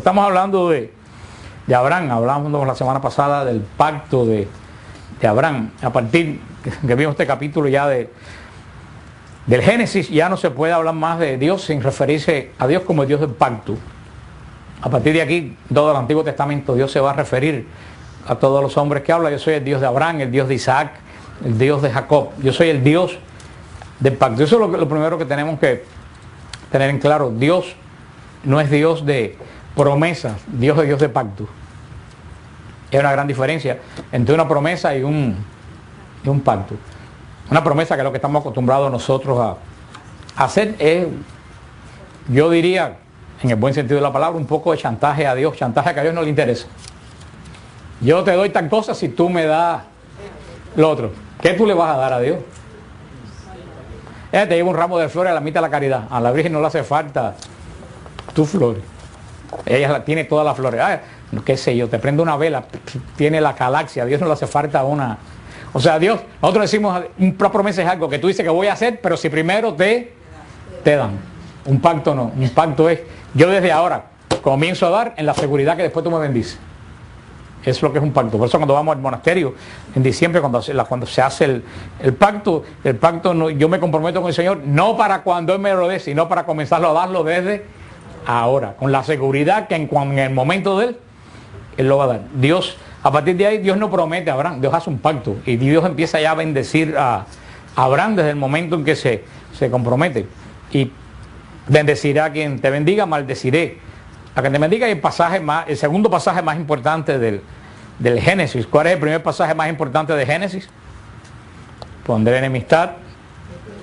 Estamos hablando de Abraham, hablamos la semana pasada del pacto de Abraham. A partir que vimos este capítulo ya del Génesis, ya no se puede hablar más de Dios sin referirse a Dios como el Dios del pacto. A partir de aquí, todo el Antiguo Testamento, Dios se va a referir a todos los hombres que habla. Yo soy el Dios de Abraham, el Dios de Isaac, el Dios de Jacob. Yo soy el Dios del pacto. Eso es lo primero que tenemos que tener en claro. Dios no es Dios de promesas, Dios es Dios de pacto. Hay una gran diferencia entre una promesa y un pacto. Una promesa, que es lo que estamos acostumbrados nosotros a hacer, es, yo diría, en el buen sentido de la palabra, un poco de chantaje a Dios, chantaje que a Dios no le interesa. Yo te doy tal cosa si tú me das lo otro. ¿Qué tú le vas a dar a Dios? Ella te lleva un ramo de flores a la mitad de la caridad. A la Virgen no le hace falta tus flores. Ella tiene todas las flores. Qué sé yo, te prende una vela, tiene la galaxia. A Dios no le hace falta una. O sea, Dios, nosotros decimos, una promesa es algo que tú dices que voy a hacer, pero si primero te dan. Un pacto no. Un pacto es, yo desde ahora comienzo a dar en la seguridad que después tú me bendices. Eso es lo que es un pacto. Por eso cuando vamos al monasterio en diciembre, cuando se hace el pacto no, yo me comprometo con el Señor, no para cuando Él me lo dé, sino para comenzarlo a darlo desde ahora, con la seguridad que en el momento de Él lo va a dar. Dios, a partir de ahí, Dios no promete a Abraham, Dios hace un pacto y Dios empieza ya a bendecir a Abraham desde el momento en que se compromete. Y bendecirá a quien te bendiga, maldeciré a quien te bendiga. Y el segundo pasaje más importante del Génesis. ¿Cuál es el primer pasaje más importante de Génesis? Pondré enemistad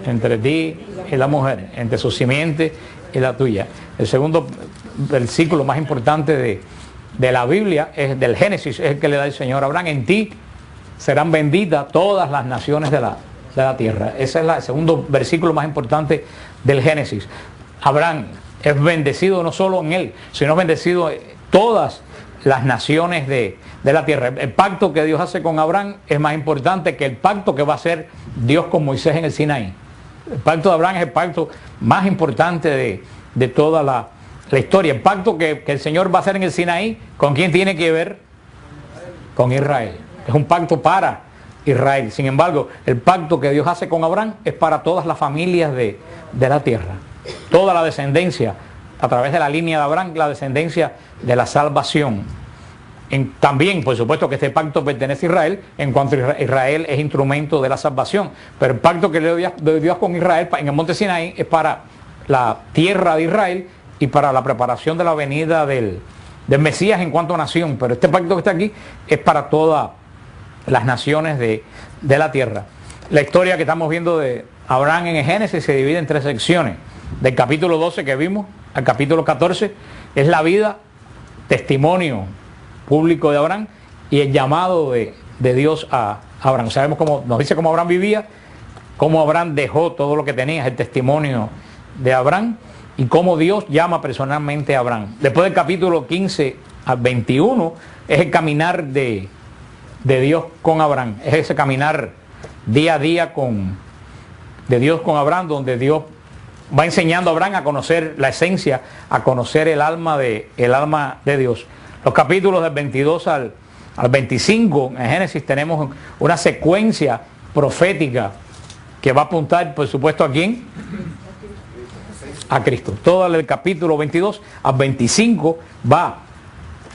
entre ti y la mujer, entre su simiente y la tuya. El segundo versículo más importante de la Biblia, es del Génesis, es el que le da el Señor a Abraham. En ti serán benditas todas las naciones de la tierra. Ese es el segundo versículo más importante del Génesis. Abraham es bendecido no solo en él, sino bendecido en todas las naciones de la tierra. El pacto que Dios hace con Abraham es más importante que el pacto que va a hacer Dios con Moisés en el Sinaí. El pacto de Abraham es el pacto más importante de toda la historia. El pacto que el Señor va a hacer en el Sinaí, ¿con quién tiene que ver? Con Israel. Es un pacto para Israel. Sin embargo, el pacto que Dios hace con Abraham es para todas las familias de la tierra. Toda la descendencia, a través de la línea de Abraham, la descendencia de la salvación. También, por supuesto, que este pacto pertenece a Israel, en cuanto Israel es instrumento de la salvación. Pero el pacto que le dio Dios con Israel en el monte Sinaí es para la tierra de Israel y para la preparación de la venida del Mesías en cuanto a nación. Pero este pacto que está aquí es para todas las naciones de la tierra. La historia que estamos viendo de Abraham en el Génesis se divide en 3 secciones. Del capítulo 12 que vimos al capítulo 14 es la vida, testimonio público de Abraham y el llamado de Dios a Abraham. Sabemos cómo nos dice cómo Abraham vivía, cómo Abraham dejó todo lo que tenía, es el testimonio de Abraham, y cómo Dios llama personalmente a Abraham. Después del capítulo 15 al 21 es el caminar de Dios con Abraham, es ese caminar día a día de Dios con Abraham, donde Dios va enseñando a Abraham a conocer la esencia, a conocer el alma de Dios. Los capítulos del 22 al 25 en Génesis tenemos una secuencia profética que va a apuntar, por supuesto, ¿a quién? A Cristo. Todo el capítulo 22 al 25 va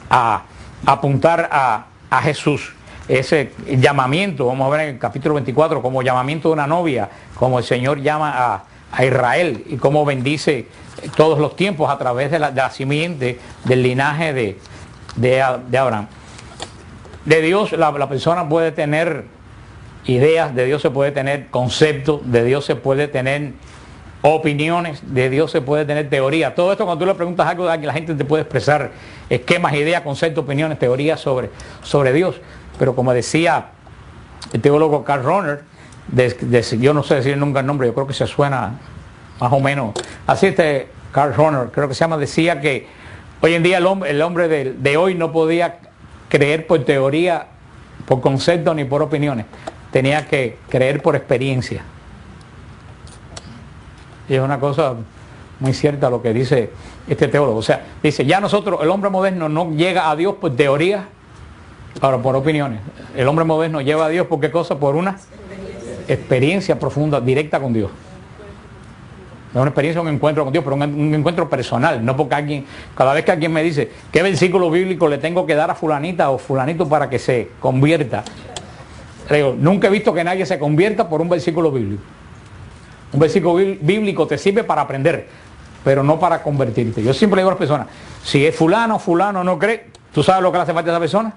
a apuntar a Jesús. Ese llamamiento, vamos a ver en el capítulo 24, como llamamiento de una novia, como el Señor llama a Israel y cómo bendice todos los tiempos a través de la simiente del linaje de Abraham. De Dios la persona puede tener ideas, de Dios se puede tener conceptos, de Dios se puede tener opiniones, de Dios se puede tener teoría. Todo esto, cuando tú le preguntas algo a alguien, la gente te puede expresar esquemas, ideas, conceptos, opiniones, teorías sobre Dios. Pero como decía el teólogo Karl Rahner, yo no sé decir nunca el nombre, yo creo que se suena más o menos así, Karl Rahner, creo que se llama, decía que hoy en día el hombre de hoy no podía creer por teoría, por concepto ni por opiniones, tenía que creer por experiencia. Y es una cosa muy cierta lo que dice este teólogo. O sea, dice, ya nosotros, el hombre moderno no llega a Dios por teorías, ahora por opiniones. El hombre moderno lleva a Dios por qué cosa, por una experiencia profunda, directa con Dios. No es una experiencia, un encuentro con Dios, pero un encuentro personal, no porque alguien, cada vez que alguien me dice, ¿qué versículo bíblico le tengo que dar a fulanita o fulanito para que se convierta? Le digo, nunca he visto que nadie se convierta por un versículo bíblico. Un versículo bíblico te sirve para aprender, pero no para convertirte. Yo siempre le digo a las personas, si es fulano no cree, ¿tú sabes lo que le hace falta a esa persona?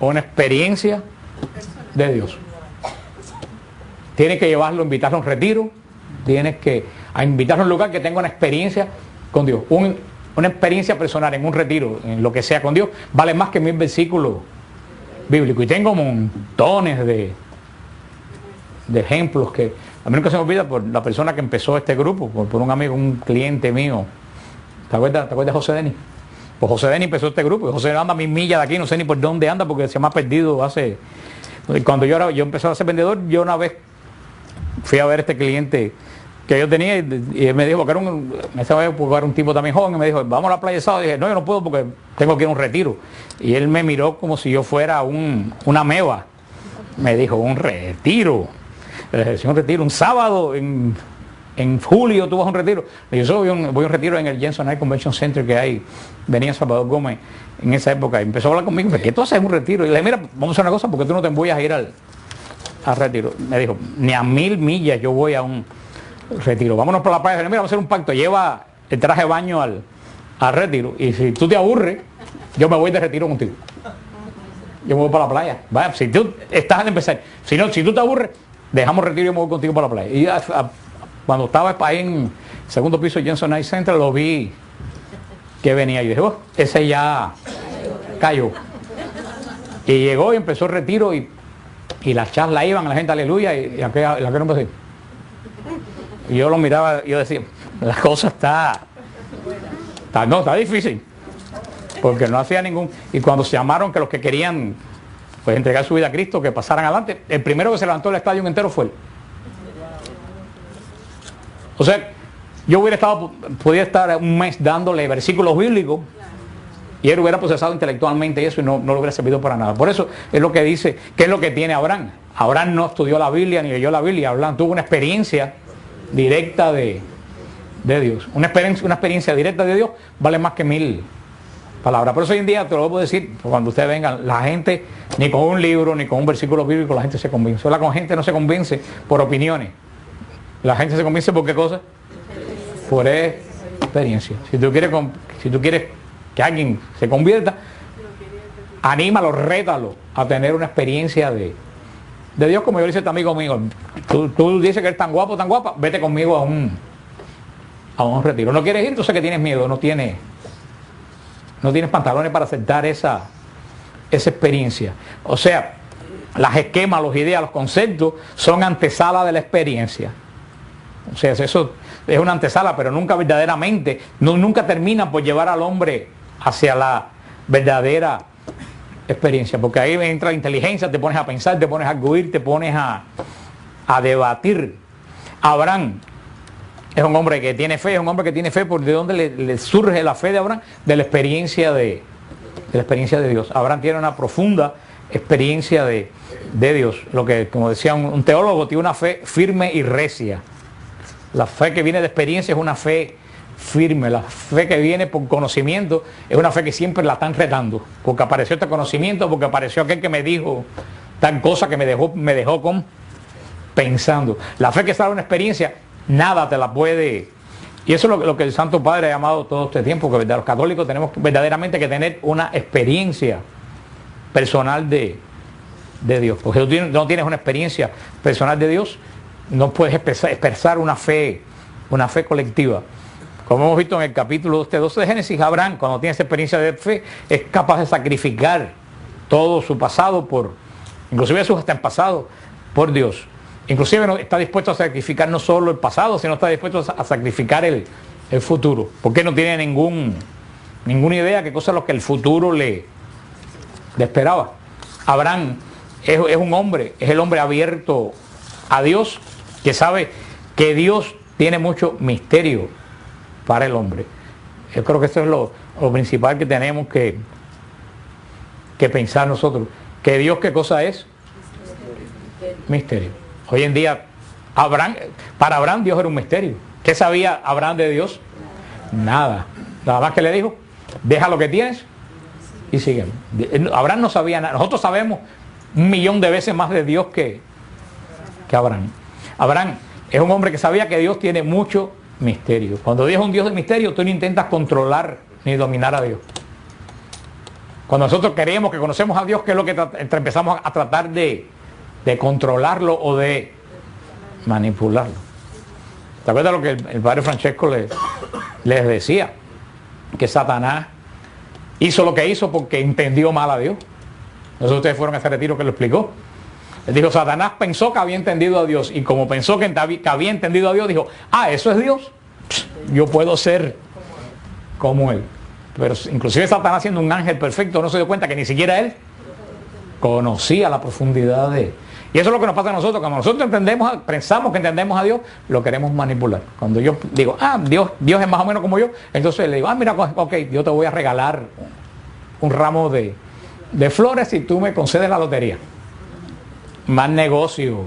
Una experiencia de Dios. Tienes que llevarlo, invitarlo a un retiro, tienes que invitarlo a un lugar que tenga una experiencia con Dios. Una experiencia personal en un retiro, en lo que sea con Dios, vale más que 1000 versículos bíblicos. Y tengo montones de ejemplos que a mí nunca se me olvida por la persona que empezó este grupo, por un amigo, un cliente mío. ¿Te acuerdas de José Denis? Pues José Denis empezó este grupo y José anda a 1000 millas de aquí, no sé ni por dónde anda porque se me ha perdido hace... Cuando yo empecé a ser vendedor, yo una vez fui a ver este cliente que yo tenía y él me dijo, porque era un tipo también joven, y me dijo, vamos a la playa de sábado. Y dije, no, yo no puedo porque tengo que ir a un retiro. Y él me miró como si yo fuera una meba. Me dijo, un retiro. Le dije, un retiro, un sábado en julio tú vas a un retiro. Le dije, yo voy a un retiro en el Jensen High Convention Center que hay, venía Salvador Gómez en esa época. Y empezó a hablar conmigo, ¿qué tú haces en un retiro? Y le dije, mira, vamos a hacer una cosa, porque tú no te voy a ir al retiro. Me dijo, ni a 1000 millas yo voy a un retiro. Vámonos por la playa. Mira, vamos a hacer un pacto. Lleva el traje de baño al retiro. Y si tú te aburres, yo me voy de retiro contigo. Yo me voy para la playa. Vaya, si tú estás al empezar. Si tú te aburres, dejamos retiro y yo me voy contigo para la playa. Y cuando estaba ahí en segundo piso de Jensen Night Center, lo vi que venía. Y dije, oh, ese ya cayó. Y llegó y empezó el retiro y las charlas iban, la gente aleluya, y aquella no empezó así. Y yo lo miraba y yo decía, la cosa está difícil. Porque no hacía ningún... Y cuando se llamaron que los que querían pues entregar su vida a Cristo, que pasaran adelante, el primero que se levantó el estadio entero fue él. O sea, yo podía estar un mes dándole versículos bíblicos y él hubiera procesado intelectualmente eso y no le hubiera servido para nada. Por eso es lo que dice, ¿qué es lo que tiene Abraham? Abraham no estudió la Biblia ni leyó la Biblia. Abraham tuvo una experiencia directa de Dios. Una experiencia directa de Dios vale más que 1000 palabras. Por eso hoy en día te lo puedo decir, cuando ustedes vengan, la gente ni con un libro ni con un versículo bíblico la gente se convence. La gente no se convence por opiniones. La gente se convence por qué cosa? Por experiencia. Si tú quieres que alguien se convierta, anímalo, rétalo a tener una experiencia de Dios, como yo le dice a este amigo mío. Tú dices que eres tan guapo, tan guapa, vete conmigo a un retiro. No quieres ir, entonces que tienes miedo, no tienes pantalones para aceptar esa experiencia. O sea, las esquemas, las ideas, los conceptos son antesala de la experiencia. O sea, eso es una antesala, pero nunca verdaderamente, nunca termina por llevar al hombre hacia la verdadera experiencia, porque ahí entra la inteligencia, te pones a pensar, te pones a arguir, te pones a debatir. Abraham es un hombre que tiene fe, ¿por de dónde le surge la fe de Abraham? De la experiencia de Dios. Abraham tiene una profunda experiencia de Dios. Lo que, como decía un teólogo, tiene una fe firme y recia. La fe que viene de experiencia es una fe firme. La fe que viene por conocimiento es una fe que siempre la están retando. Porque apareció este conocimiento, porque apareció aquel que me dijo tal cosa que me dejó pensando. La fe que sale de una experiencia, nada te la puede... Y eso es lo que el Santo Padre ha llamado todo este tiempo, que los católicos tenemos verdaderamente que tener una experiencia personal de Dios. Porque si tú no tienes una experiencia personal de Dios, no puedes expresar una fe colectiva. Como hemos visto en el capítulo 12 de Génesis, Abraham, cuando tiene esa experiencia de fe, es capaz de sacrificar todo su pasado inclusive su hasta en pasado, por Dios. Inclusive no está dispuesto a sacrificar no solo el pasado, sino está dispuesto a sacrificar el futuro. Porque no tiene ninguna idea qué cosa es lo que el futuro le esperaba. Abraham es un hombre, es el hombre abierto a Dios, que sabe que Dios tiene mucho misterio para el hombre. Yo creo que eso es lo principal que tenemos que pensar nosotros. Que Dios, ¿qué cosa es? Misterio. Hoy en día, para Abraham Dios era un misterio. ¿Qué sabía Abraham de Dios? Nada. Nada más que le dijo, deja lo que tienes y sigue. Abraham no sabía nada. Nosotros sabemos 1.000.000 de veces más de Dios que Abraham. Abraham es un hombre que sabía que Dios tiene mucho misterio. Cuando Dios es un Dios de misterio, tú no intentas controlar ni dominar a Dios. Cuando nosotros creemos que conocemos a Dios, ¿qué es lo que empezamos a tratar de controlarlo o de manipularlo? ¿Te acuerdas lo que el padre Francesco les decía? Que Satanás hizo lo que hizo porque entendió mal a Dios. No sé si ustedes fueron a ese retiro que lo explicó. Él dijo, Satanás pensó que había entendido a Dios, y como pensó que había entendido a Dios, dijo, eso es Dios, yo puedo ser como Él. Pero inclusive Satanás, siendo un ángel perfecto, no se dio cuenta que ni siquiera Él conocía la profundidad de Él. Y eso es lo que nos pasa a nosotros. Cuando nosotros pensamos que entendemos a Dios, lo queremos manipular. Cuando yo digo, Dios es más o menos como yo, entonces le digo, mira, ok, yo te voy a regalar un ramo de flores si tú me concedes la lotería. Más negocio.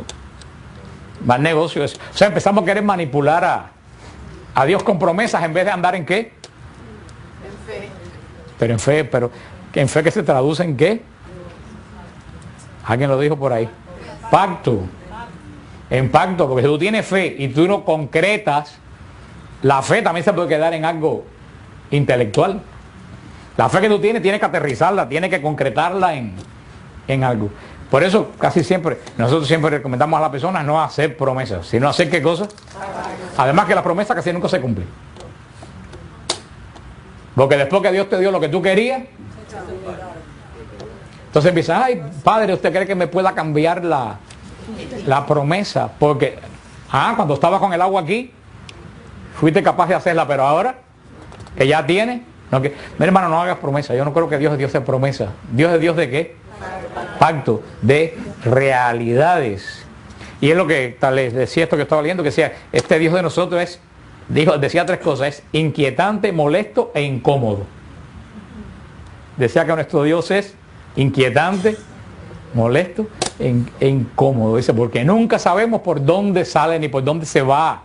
Más negocio es. O sea, empezamos a querer manipular a Dios con promesas en vez de andar en qué. En fe. Pero en fe, que se traduce en qué. Alguien lo dijo por ahí. Pacto. En pacto, porque si tú tienes fe y tú no concretas, la fe también se puede quedar en algo intelectual. La fe que tú tienes que aterrizarla, tienes que concretarla en algo. Por eso nosotros siempre recomendamos a las personas no hacer promesas, sino hacer ¿qué cosa? Además que las promesas casi nunca se cumplen. Porque después que Dios te dio lo que tú querías, entonces empiezan, Padre, ¿usted cree que me pueda cambiar la promesa? Porque, cuando estaba con el agua aquí, fuiste capaz de hacerla, pero ahora que ya tiene, mi hermano, no hagas promesa. Yo no creo que Dios es Dios de promesa. Dios es Dios de ¿qué? Pacto, de realidades. Y es lo que les decía esto que estaba leyendo, que decía, este Dios de nosotros decía 3 cosas, es inquietante, molesto e incómodo. Decía que nuestro Dios es inquietante, molesto e incómodo. Dice, porque nunca sabemos por dónde sale ni por dónde se va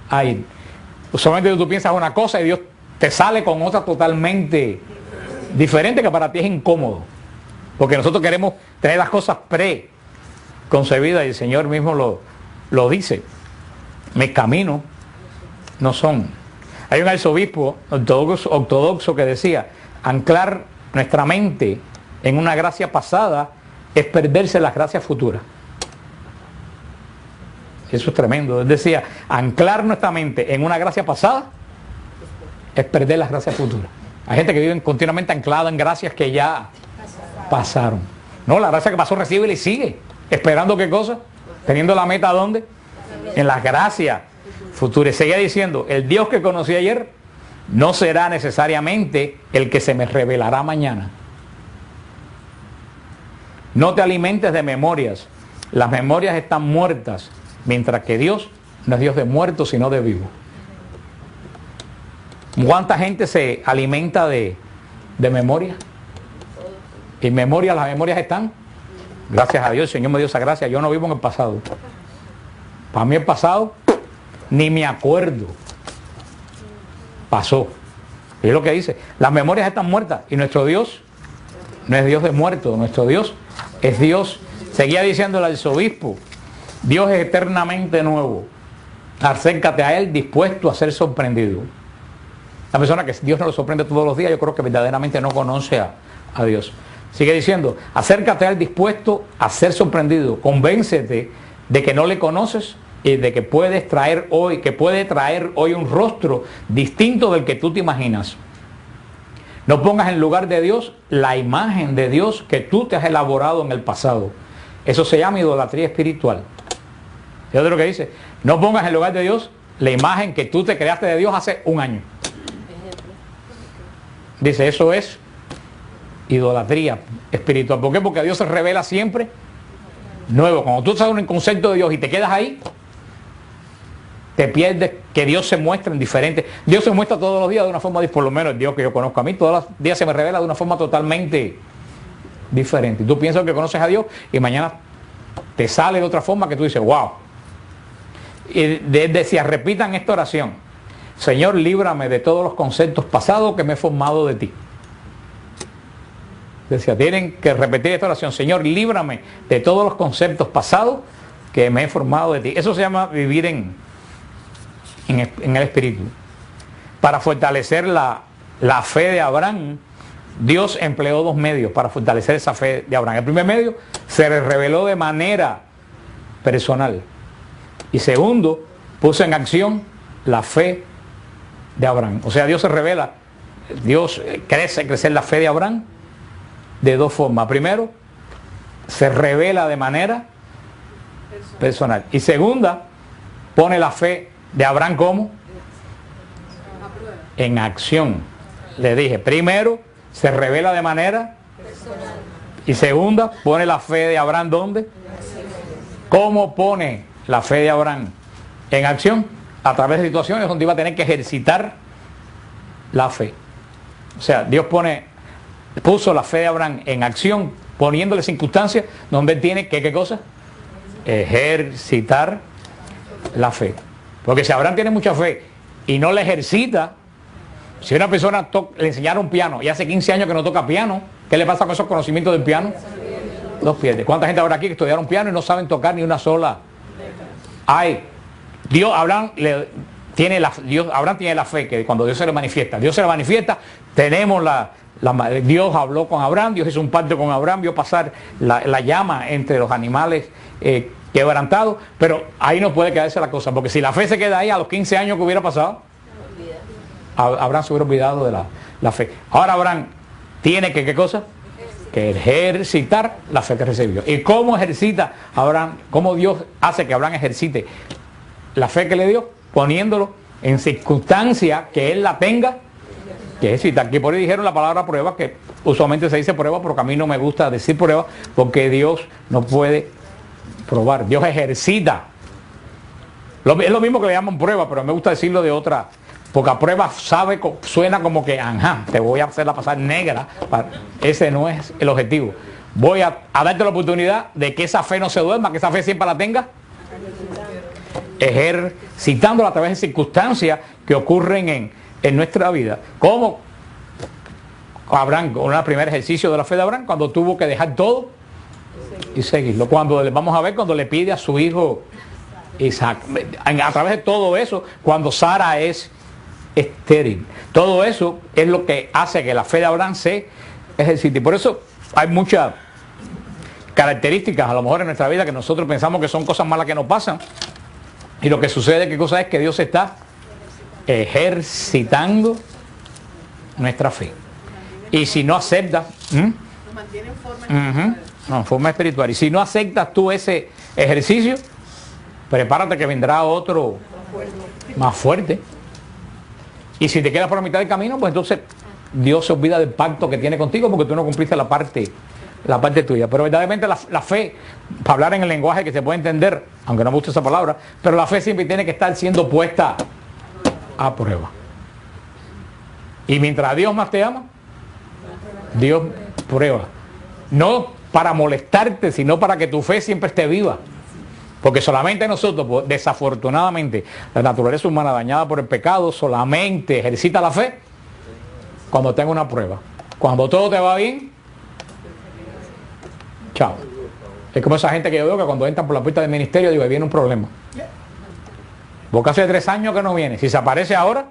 a ir. Usualmente tú piensas una cosa y Dios te sale con otra totalmente diferente, que para ti es incómodo. Porque nosotros queremos tener las cosas preconcebidas, y el Señor mismo lo dice. Mis caminos no son. Hay un arzobispo ortodoxo que decía, anclar nuestra mente en una gracia pasada es perderse las gracias futuras. Eso es tremendo. Él decía, anclar nuestra mente en una gracia pasada es perder las gracias futuras. Hay gente que vive continuamente anclada en gracias que ya pasaron. No, la gracia que pasó, recibe y sigue. ¿Esperando qué cosa? Teniendo la meta ¿dónde? En las gracias futuras. Seguía diciendo, el Dios que conocí ayer no será necesariamente el que se me revelará mañana. No te alimentes de memorias. Las memorias están muertas, mientras que Dios no es Dios de muertos, sino de vivos. ¿Cuánta gente se alimenta de memoria? En memoria, las memorias están. Gracias a Dios, el Señor me dio esa gracia. Yo no vivo en el pasado. Para mí el pasado, ni me acuerdo. Pasó. Y es lo que dice. Las memorias están muertas. Y nuestro Dios no es Dios de muertos. Nuestro Dios es Dios. Seguía diciendo el arzobispo. Dios es eternamente nuevo. Acércate a Él dispuesto a ser sorprendido. La persona que Dios no lo sorprende todos los días, yo creo que verdaderamente no conoce a Dios. Sigue diciendo, acércate a Él dispuesto a ser sorprendido. Convéncete de que no le conoces y de que puede traer hoy un rostro distinto del que tú te imaginas. No pongas en lugar de Dios la imagen de Dios que tú te has elaborado en el pasado. Eso se llama idolatría espiritual. ¿Sabes lo que dice? No pongas en lugar de Dios la imagen que tú te creaste de Dios hace un año. Dice, eso es idolatría espiritual. ¿Por qué? Porque Dios se revela siempre nuevo. Cuando tú sabes un concepto de Dios y te quedas ahí, te pierdes que Dios se muestra en diferentes. Dios se muestra todos los días de una forma, por lo menos el Dios que yo conozco a mí, todos los días se me revela de una forma totalmente diferente. Y tú piensas que conoces a Dios y mañana te sale de otra forma que tú dices, wow. Y decía, repitan esta oración: Señor, líbrame de todos los conceptos pasados que me he formado de ti. Decía, tienen que repetir esta oración: Señor, líbrame de todos los conceptos pasados que me he formado de ti. Eso se llama vivir en el Espíritu. Para fortalecer la fe de Abraham, Dios empleó dos medios para fortalecer esa fe de Abraham. El primer medio, se le reveló de manera personal. Y segundo, puso en acción la fe de Abraham. O sea, Dios se revela, Dios crecer la fe de Abraham de dos formas. Primero, se revela de manera personal. Y segunda, pone la fe de Abraham como en acción. Le dije, primero se revela de manera personal. Y segunda, pone la fe de Abraham ¿dónde? ¿Cómo pone la fe de Abraham en acción? A través de situaciones donde iba a tener que ejercitar la fe. O sea, Dios puso la fe de Abraham en acción, poniéndole circunstancias donde él tiene que, ¿qué cosa? Ejercitar la fe. Porque si Abraham tiene mucha fe y no la ejercita, si una persona le enseñaron piano y hace 15 años que no toca piano, ¿qué le pasa con esos conocimientos del piano? Los pierde. ¿Cuánta gente habrá aquí que estudiaron piano y no saben tocar ni una sola? Abraham tiene la fe que cuando Dios se le manifiesta, tenemos Dios habló con Abraham, Dios hizo un pacto con Abraham, vio pasar la llama entre los animales quebrantados, pero ahí no puede quedarse la cosa, porque si la fe se queda ahí, a los 15 años que hubiera pasado, Abraham se hubiera olvidado de la fe. Ahora Abraham tiene que, ¿qué cosa? Que ejercitar la fe que recibió. ¿Y cómo ejercita Abraham? ¿Cómo Dios hace que Abraham ejercite la fe que le dio? Poniéndolo en circunstancia que él la tenga que ejercitar. Que por ahí dijeron la palabra prueba, que usualmente se dice prueba, pero que a mí no me gusta decir prueba, porque Dios no puede probar. Dios ejercita. Es lo mismo que le llaman prueba, pero me gusta decirlo de otra. Porque a prueba suena como que, ajá, te voy a hacerla pasar negra. Ese no es el objetivo. Voy a darte la oportunidad de que esa fe no se duerma, que esa fe siempre la tenga. Ejercitándola a través de circunstancias que ocurren en nuestra vida. Como Abraham, con el primer ejercicio de la fe de Abraham, cuando tuvo que dejar todo y seguirlo. Vamos a ver cuando le pide a su hijo Isaac. A través de todo eso, cuando Sara es estéril. Todo eso es lo que hace que la fe de Abraham se ejercite. Y por eso hay muchas características a lo mejor en nuestra vida que nosotros pensamos que son cosas malas que nos pasan. Y lo que sucede, ¿qué cosa es? Que Dios está ejercitando nuestra fe. Y si no aceptas, nos mantiene en forma espiritual. Y si no aceptas tú ese ejercicio, prepárate que vendrá otro más fuerte. Y si te quedas por la mitad del camino, pues entonces Dios se olvida del pacto que tiene contigo porque tú no cumpliste la parte tuya. Pero verdaderamente la fe, para hablar en el lenguaje que se puede entender, aunque no me gusta esa palabra, pero la fe siempre tiene que estar siendo puesta a prueba. Y mientras Dios más te ama, Dios prueba. No para molestarte, sino para que tu fe siempre esté viva. Porque solamente nosotros, pues, desafortunadamente, la naturaleza humana dañada por el pecado, solamente ejercita la fe cuando tenga una prueba. Cuando todo te va bien, chao. Es como esa gente que yo veo que cuando entran por la puerta del ministerio, digo, ahí viene un problema. Porque hace 3 años que no viene. Si se aparece ahora,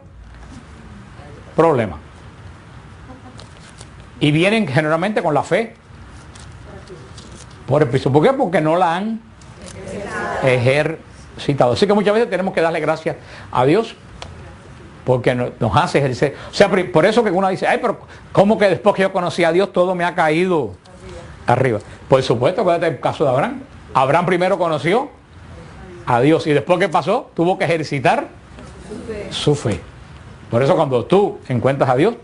problema. Y vienen generalmente con la fe por el piso. ¿Por qué? Porque no la han ejercitado. Así que muchas veces tenemos que darle gracias a Dios porque nos hace ejercer. O sea, por eso que uno dice, ay, pero ¿cómo que después que yo conocí a Dios todo me ha caído arriba? Por supuesto, acuérdate el caso de Abraham. Abraham primero conoció a Dios y después, ¿qué pasó? Tuvo que ejercitar su fe. Por eso cuando tú encuentras a Dios,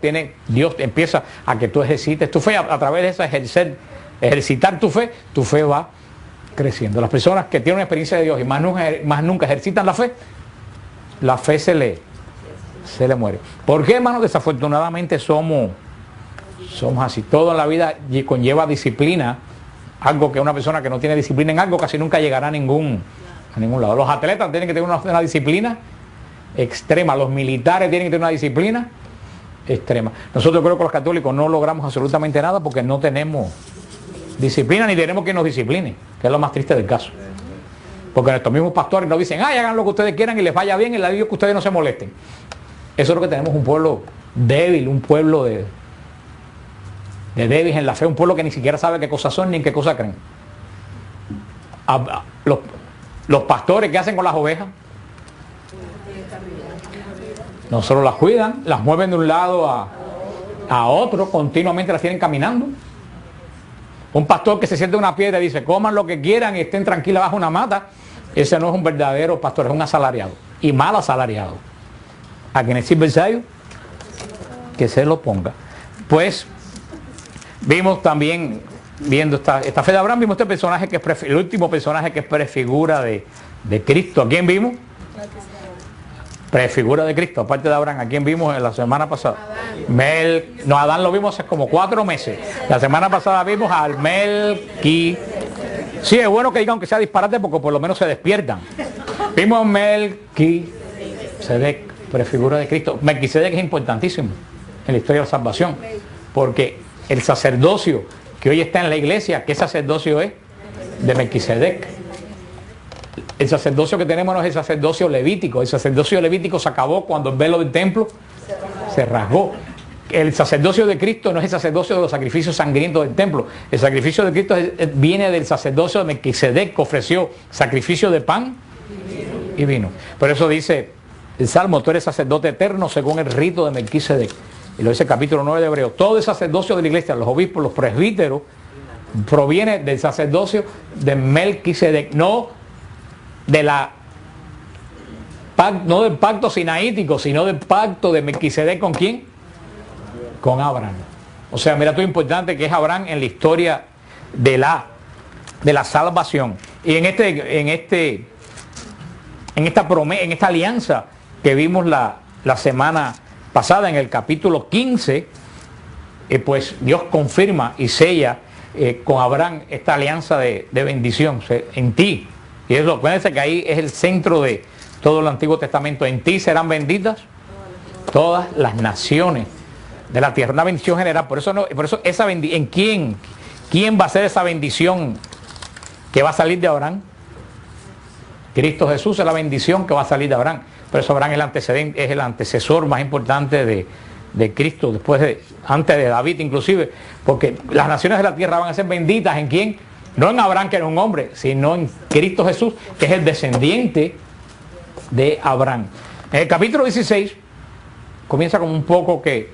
Dios empieza a que tú ejercites tu fe. A través de esa ejercitar tu fe va creciendo. Las personas que tienen una experiencia de Dios y más nunca ejercitan la fe, la fe se le muere. ¿Por qué, hermano? Desafortunadamente somos así. Todo en la vida conlleva disciplina, algo que una persona que no tiene disciplina en algo casi nunca llegará a ningún lado. Los atletas tienen que tener una disciplina extrema, los militares tienen que tener una disciplina extrema. Nosotros creo que los católicos no logramos absolutamente nada porque no tenemos disciplina ni tenemos quien nos discipline, que es lo más triste del caso. Porque nuestros mismos pastores nos dicen, ay, hagan lo que ustedes quieran y les vaya bien, y les digo que ustedes no se molesten. Eso es lo que tenemos, un pueblo débil, un pueblo de débiles en la fe, un pueblo que ni siquiera sabe qué cosas son ni en qué cosas creen. Los pastores, ¿qué hacen con las ovejas? No solo las cuidan, las mueven de un lado a otro, continuamente las tienen caminando. Un pastor que se siente una piedra y dice, coman lo que quieran y estén tranquilos bajo una mata, ese no es un verdadero pastor, es un asalariado, y mal asalariado. A quien sirve el sayo, que se lo ponga. Pues vimos también, viendo esta fe de Abraham, vimos este personaje que es el último personaje que es prefigura de Cristo. ¿A quién vimos? Prefigura de Cristo, aparte de Abraham. ¿A quién vimos en la semana pasada? Adán lo vimos hace como 4 meses. La semana pasada vimos al Melquisedec. Sí, es bueno que digan que sea disparate porque por lo menos se despiertan. Vimos Melquisedec, prefigura de Cristo. Melquisedec es importantísimo en la historia de la salvación, porque el sacerdocio que hoy está en la iglesia, ¿qué sacerdocio es? De Melquisedec. El sacerdocio que tenemos no es el sacerdocio levítico. El sacerdocio levítico se acabó cuando el velo del templo se rasgó. El sacerdocio de Cristo no es el sacerdocio de los sacrificios sangrientos del templo. El sacrificio de Cristo viene del sacerdocio de Melquisedec, que ofreció sacrificio de pan y vino. Por eso dice el Salmo, tú eres sacerdote eterno según el rito de Melquisedec. Y lo dice el capítulo 9 de Hebreos. Todo el sacerdocio de la iglesia, los obispos, los presbíteros, proviene del sacerdocio de Melquisedec, no del pacto sinaítico, sino del pacto de Melquisedec. ¿Con quién? Con Abraham. O sea, mira todo importante que es Abraham en la historia de la salvación. Y en esta alianza que vimos la semana pasada en el capítulo 15, pues Dios confirma y sella con Abraham esta alianza de bendición en ti. Y eso, acuérdense que ahí es el centro de todo el Antiguo Testamento. En ti serán benditas todas las naciones de la tierra. Una bendición general. Por eso esa bendición, ¿en quién va a ser esa bendición que va a salir de Abraham? Cristo Jesús es la bendición que va a salir de Abraham. Por eso Abraham es el antecesor más importante de Cristo, antes de David inclusive. Porque las naciones de la tierra van a ser benditas ¿en quién? No en Abraham, que era un hombre, sino en Cristo Jesús, que es el descendiente de Abraham. En el capítulo 16 comienza como un poco que,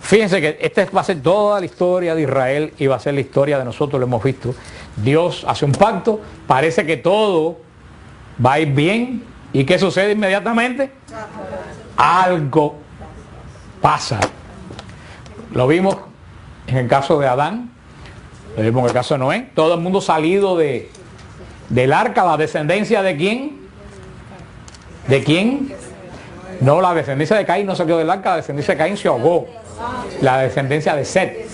fíjense que esta va a ser toda la historia de Israel y va a ser la historia de nosotros, lo hemos visto. Dios hace un pacto, parece que todo va a ir bien, ¿y qué sucede inmediatamente? Algo pasa. Lo vimos en el caso de Adán. Lo vimos en el caso de Noé, todo el mundo salido del arca, la descendencia de quién? ¿De quién? No, la descendencia de Caín no salió del arca, la descendencia de Caín se ahogó. La descendencia de Set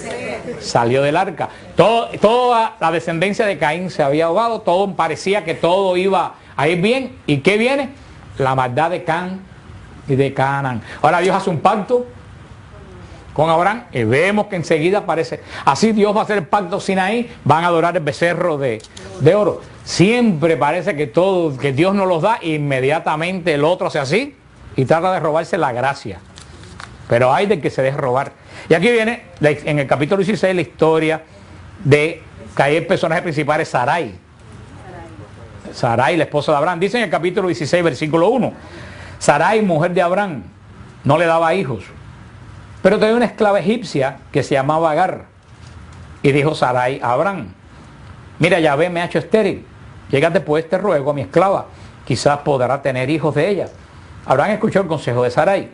salió del arca. Toda la descendencia de Caín se había ahogado, todo parecía que todo iba a ir bien. ¿Y qué viene? La maldad de Can y de Canaán. Ahora Dios hace un pacto con Abraham y vemos que enseguida aparece. Así Dios va a hacer el pacto Sinaí, van a adorar el becerro de oro. Siempre parece que Dios nos los da e inmediatamente el otro hace así y trata de robarse la gracia. Pero hay de que se deje robar. Y aquí viene, en el capítulo 16, la historia de que hay el personaje principal es Sarai. Sarai, la esposa de Abraham. Dice en el capítulo 16, versículo 1. Sarai, mujer de Abraham, no le daba hijos. Pero tenía una esclava egipcia que se llamaba Agar. Y dijo Sarai a Abraham, mira, Yahvé me ha hecho estéril. Llégate pues, te ruego, a mi esclava. Quizás podrá tener hijos de ella. Abraham escuchó el consejo de Sarai.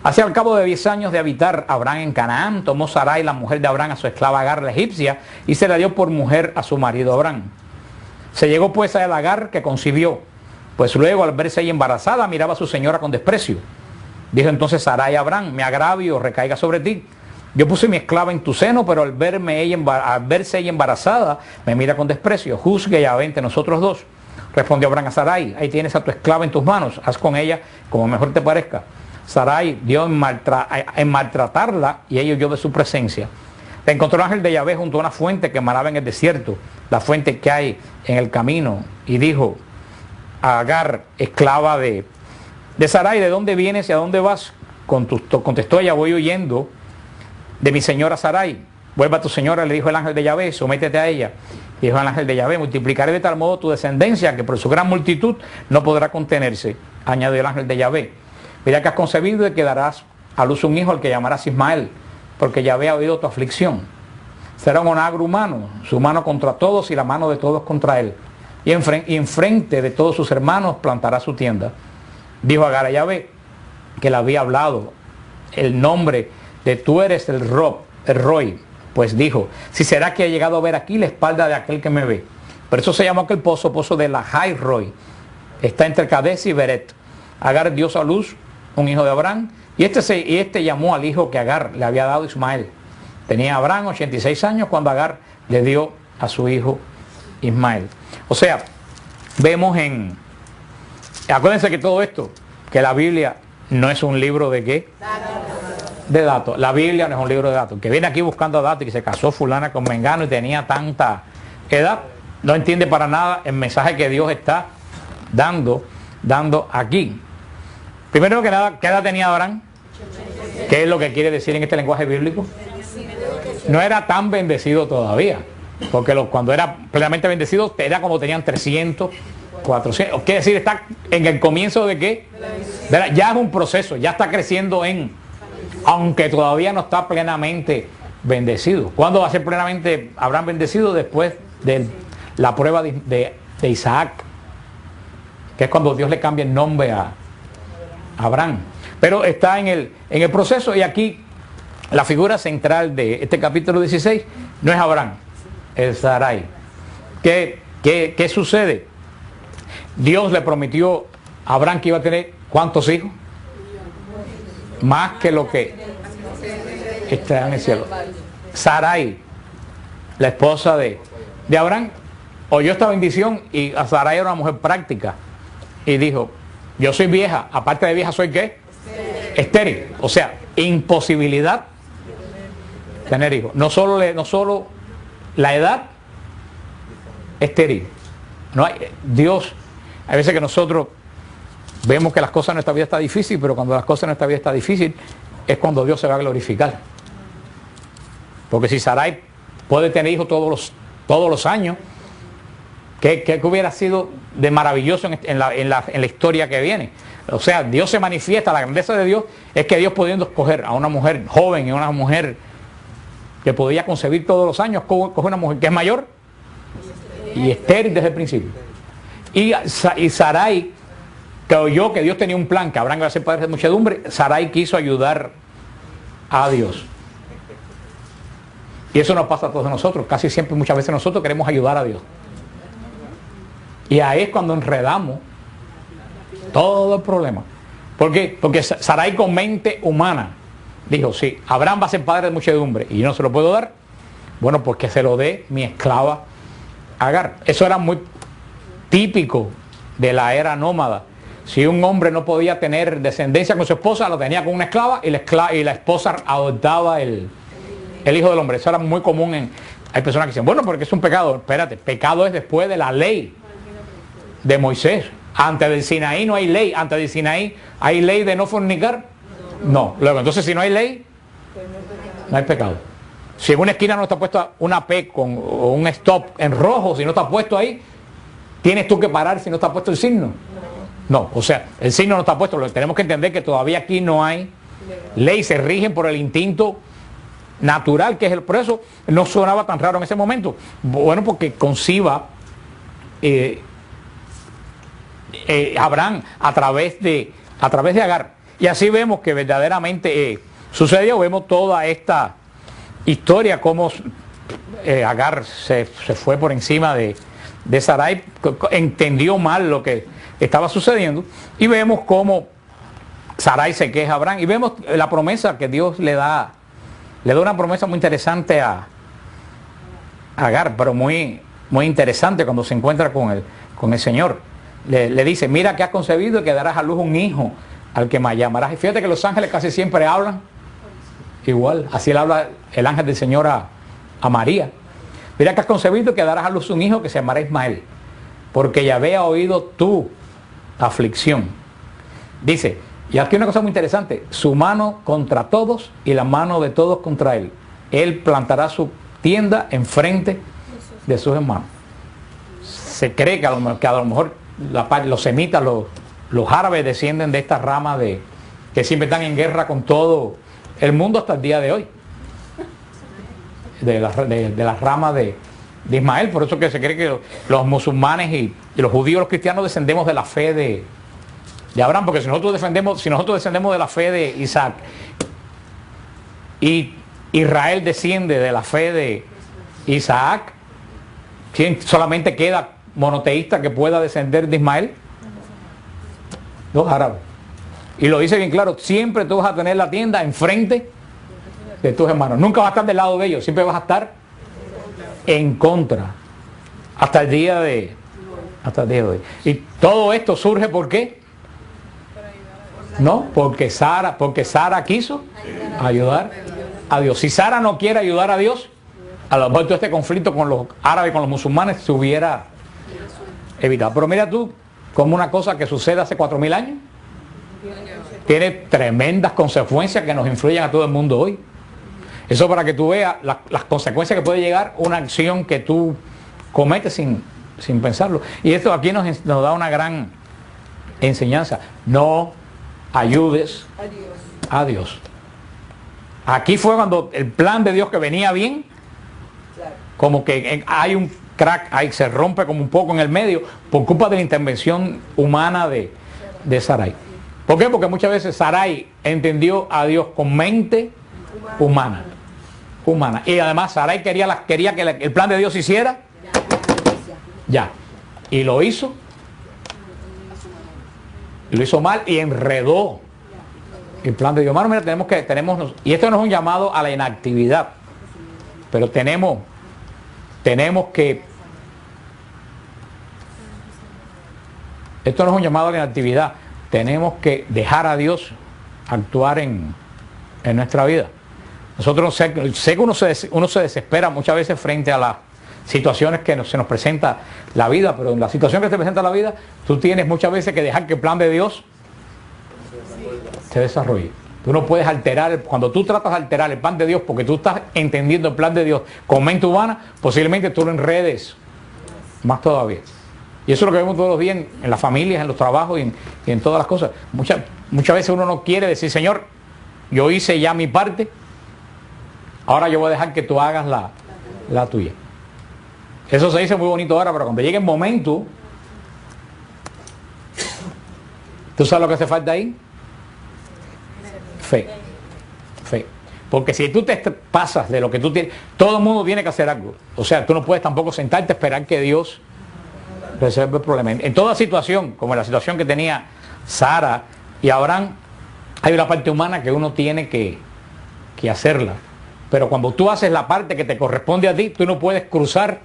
Hacia al cabo de 10 años de habitar Abraham en Canaán, tomó Sarai, la mujer de Abraham, a su esclava Agar, la egipcia, y se la dio por mujer a su marido Abraham. Se llegó pues a él Agar, que concibió. Pues luego, al verse ella embarazada, miraba a su señora con desprecio. Dijo entonces Sarai a Abraham: mi agravio recaiga sobre ti. Yo puse mi esclava en tu seno, pero al verse ella embarazada, me mira con desprecio. Juzgue Yahvé entre nosotros dos. Respondió Abraham a Sarai: ahí tienes a tu esclava en tus manos, haz con ella como mejor te parezca. Sarai dio en maltratarla, y ella huyó de su presencia. Le encontró el ángel de Yahvé junto a una fuente que emanaba en el desierto, la fuente que hay en el camino, y dijo a Agar, esclava de Sarai: ¿de dónde vienes y a dónde vas? Contestó ella: voy huyendo de mi señora Sarai. Vuelva a tu señora, le dijo el ángel de Yahvé, sométete a ella. Y dijo el ángel de Yahvé: multiplicaré de tal modo tu descendencia que por su gran multitud no podrá contenerse. Añadió el ángel de Yahvé: mira que has concebido y que darás a luz un hijo al que llamarás Ismael, porque Yahvé ha oído tu aflicción. Será un onagro humano, su mano contra todos y la mano de todos contra él. Y enfrente de todos sus hermanos plantará su tienda. Dijo Agar a Yahvé, que le había hablado, el nombre de tú eres el Roy. Pues dijo: si será que ha llegado a ver aquí la espalda de aquel que me ve. Por eso se llamó aquel pozo de Lahai Roy. Está entre Cades y Beret. Agar dio a luz un hijo de Abraham, y este llamó al hijo que Agar le había dado Ismael. Tenía Abraham 86 años cuando Agar le dio a su hijo Ismael. O sea, vemos acuérdense que todo esto, que la Biblia no es un libro de ¿qué? De datos. La Biblia no es un libro de datos. Que viene aquí buscando datos y que se casó fulana con mengano y tenía tanta edad, no entiende para nada el mensaje que Dios está dando aquí. Primero que nada, ¿qué edad tenía Abraham? ¿Qué es lo que quiere decir en este lenguaje bíblico? No era tan bendecido todavía, porque cuando era plenamente bendecido era como tenían 300, 400. Quiere decir, está en el comienzo de ¿qué? Ya es un proceso, ya está creciendo aunque todavía no está plenamente bendecido. ¿Cuándo va a ser plenamente Abraham bendecido? Después de la prueba de Isaac, que es cuando Dios le cambia el nombre a Abraham. Pero está en el proceso, y aquí la figura central de este capítulo 16 no es Abraham, es Sarai. ¿Qué sucede? Dios le prometió a Abraham que iba a tener ¿cuántos hijos? Más que lo que está en el cielo. Sarai, la esposa de Abraham, oyó esta bendición, y a Sarai era una mujer práctica, y dijo: yo soy vieja, aparte de vieja soy ¿qué? Estéril. O sea, imposibilidad tener hijos. No solo la edad, estéril. No hay, Dios, hay veces que nosotros vemos que las cosas en nuestra vida están difíciles, pero cuando las cosas en nuestra vida están difíciles es cuando Dios se va a glorificar. Porque si Sarai puede tener hijos todos los años, ¿qué hubiera sido de maravilloso en la historia que viene? O sea, Dios se manifiesta, la grandeza de Dios es que Dios, pudiendo escoger a una mujer joven y una mujer que podía concebir todos los años, coge una mujer que es mayor y estéril desde el principio. Y Sarai, que oyó que Dios tenía un plan, que Abraham iba a ser padre de muchedumbre, Sarai quiso ayudar a Dios. Y eso nos pasa a todos nosotros. Casi siempre, muchas veces nosotros queremos ayudar a Dios. Y ahí es cuando enredamos todo el problema. ¿Por qué? Porque Sarai, con mente humana, dijo: sí, Abraham va a ser padre de muchedumbre y yo no se lo puedo dar, bueno, pues que se lo dé mi esclava Agar. Eso era muy típico de la era nómada. Si un hombre no podía tener descendencia con su esposa, lo tenía con una esclava, y la esposa adoptaba el hijo del hombre. Eso era muy común. Hay personas que dicen: bueno, porque es un pecado. Espérate, pecado es después de la ley de Moisés. Antes del Sinaí no hay ley. Antes del Sinaí hay ley de no fornicar. No. Luego, entonces, si no hay ley, no hay pecado. Si en una esquina no está puesta una P o un stop en rojo, si no está puesto ahí, tienes tú que parar si no está puesto el signo. No, o sea, el signo no está puesto. Tenemos que entender que todavía aquí no hay ley. Se rigen por el instinto natural, que es por eso no sonaba tan raro en ese momento. Bueno, porque conciba Abraham a través de Agar. Y así vemos que verdaderamente sucedió. Vemos toda esta historia, cómo Agar se fue por encima de Sarai, entendió mal lo que estaba sucediendo, y vemos cómo Sarai se queja a Abraham, y vemos la promesa que Dios le da una promesa muy interesante a Agar, pero muy interesante cuando se encuentra con el Señor. Le dice, mira que has concebido y que darás a luz un hijo al que me llamarás. Y fíjate que los ángeles casi siempre hablan igual, así le habla el ángel del Señor a María. Mira que has concebido y que darás a luz un hijo que se llamará Ismael, porque Yahvé ha oído tu aflicción. Dice, y aquí una cosa muy interesante, su mano contra todos y la mano de todos contra él. Él plantará su tienda enfrente de sus hermanos. Se cree que a lo mejor los semitas, los árabes descienden de esta rama que siempre están en guerra con todo el mundo hasta el día de hoy. De la rama de Ismael. Por eso que se cree que los musulmanes y los judíos, los cristianos, descendemos de la fe de Abraham, porque si nosotros descendemos de la fe de Isaac y Israel desciende de la fe de Isaac, ¿quién solamente queda monoteísta que pueda descender de Ismael? Los árabes. Y lo dice bien claro, siempre tú vas a tener la tienda enfrente de tus hermanos, nunca vas a estar del lado de ellos, siempre vas a estar en contra hasta el día de hoy. Y todo esto surge ¿por qué? No, porque Sara quiso ayudar a Dios. Si Sara no quiere ayudar a Dios, a lo mejor todo este conflicto con los árabes, con los musulmanes, se hubiera evitado. Pero mira tú, como una cosa que sucede hace 4000 años, tiene tremendas consecuencias que nos influyen a todo el mundo hoy. Eso para que tú veas las consecuencias que puede llegar una acción que tú cometes sin pensarlo. Y esto aquí nos da una gran enseñanza. No ayudes a Dios. Aquí fue cuando el plan de Dios que venía bien, como que hay un crack, ahí se rompe como un poco en el medio por culpa de la intervención humana de Sarai. ¿Por qué? Porque muchas veces Sarai entendió a Dios con mente humana. Y además Sarai quería que el plan de Dios se hiciera ya. Y lo hizo. Y lo hizo mal y enredó el plan de Dios. Hermano, mira, y esto no es un llamado a la inactividad, pero tenemos que, esto no es un llamado a la inactividad, tenemos que dejar a Dios actuar en nuestra vida. Nosotros sé que uno se desespera muchas veces frente a las situaciones que se nos presenta la vida, pero en la situación que te presenta la vida, tú tienes muchas veces que dejar que el plan de Dios se desarrolle. Tú no puedes alterar, cuando tú tratas de alterar el plan de Dios, porque tú estás entendiendo el plan de Dios con mente humana, posiblemente tú lo enredes más todavía. Y eso es lo que vemos todos los días en las familias, en los trabajos y en todas las cosas. Muchas veces uno no quiere decir, Señor, yo hice ya mi parte, ahora yo voy a dejar que tú hagas la tuya. Eso se dice muy bonito ahora, pero cuando llegue el momento, ¿tú sabes lo que hace falta ahí? Fe. Porque si tú te pasas de lo que tú tienes, todo el mundo tiene que hacer algo. O sea, tú no puedes tampoco sentarte a esperar que Dios resuelva el problema. En toda situación, como en la situación que tenía Sara y Abraham, hay una parte humana que uno tiene que hacerla. Pero cuando tú haces la parte que te corresponde a ti, tú no puedes cruzar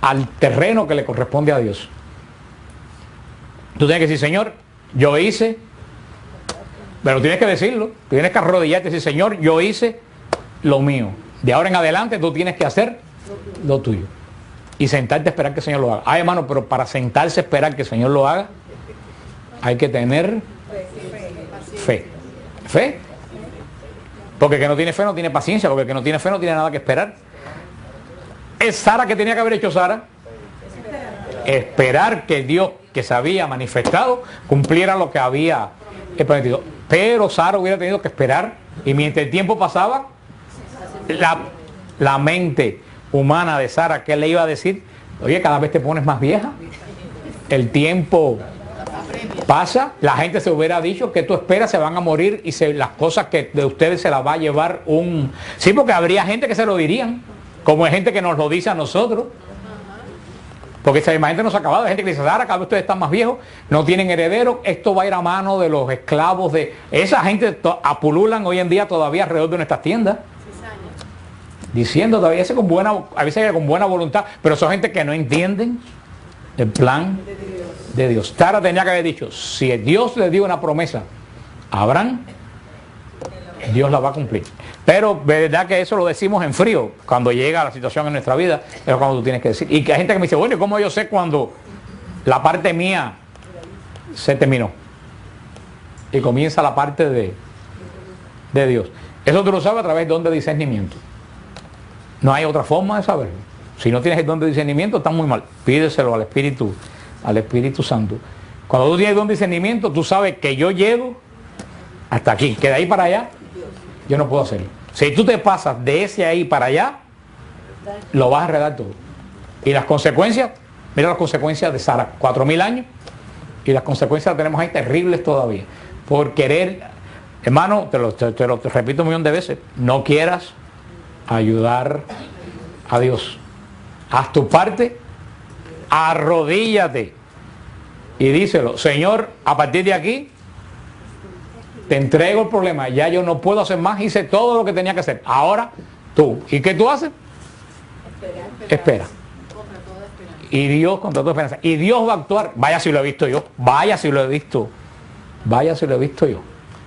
al terreno que le corresponde a Dios. Tú tienes que decir, Señor, yo hice, pero tienes que decirlo, tú tienes que arrodillarte y decir, Señor, yo hice lo mío. De ahora en adelante tú tienes que hacer lo tuyo. Y sentarte a esperar que el Señor lo haga. Ay, hermano, pero para sentarse a esperar que el Señor lo haga, hay que tener fe. Fe. Porque el que no tiene fe no tiene paciencia, porque el que no tiene fe no tiene nada que esperar. Es Sara que tenía que haber hecho Sara. Esperar que Dios, que se había manifestado, cumpliera lo que había prometido. Pero Sara hubiera tenido que esperar, y mientras el tiempo pasaba, la mente humana de Sara, ¿qué le iba a decir? Oye, cada vez te pones más vieja, el tiempo pasa, la gente se hubiera dicho que tú esperas, se van a morir y las cosas que de ustedes se las va a llevar un... Sí, porque habría gente que se lo dirían, como hay gente que nos lo dice a nosotros. Porque esa misma gente no se ha acabado. Hay gente que dice, ahora cada vez ustedes están más viejos, no tienen herederos, esto va a ir a mano de los esclavos de... Esa gente apululan hoy en día todavía alrededor de nuestras tiendas. Diciendo todavía a veces con buena voluntad, pero son gente que no entienden el plan de Dios. Tara tenía que haber dicho, si Dios le dio una promesa a Abraham, Dios la va a cumplir. Pero verdad que eso lo decimos en frío. Cuando llega la situación en nuestra vida, es cuando tú tienes que decir. Y que hay gente que me dice, bueno, ¿cómo yo sé cuando la parte mía se terminó? Y comienza la parte de Dios. Eso tú lo sabes a través del don de discernimiento. No hay otra forma de saberlo. Si no tienes el don de discernimiento, estás muy mal. Pídeselo al Espíritu Santo. Cuando tú tienes el don de discernimiento, tú sabes que yo llego hasta aquí, que de ahí para allá yo no puedo hacerlo. Si tú te pasas de ese ahí para allá, lo vas a enredar todo. Y las consecuencias, mira las consecuencias de Sara, 4000 años, y las consecuencias las tenemos ahí terribles todavía. Por querer, hermano, te lo repito un millón de veces, no quieras ayudar a Dios. Haz tu parte, arrodíllate y díselo, Señor, a partir de aquí te entrego el problema, ya yo no puedo hacer más, hice todo lo que tenía que hacer, ahora tú. ¿Y qué tú haces? Espera. Y Dios contra toda esperanza. Y Dios va a actuar. Vaya si lo he visto yo. Vaya si lo he visto. Vaya si lo he visto yo.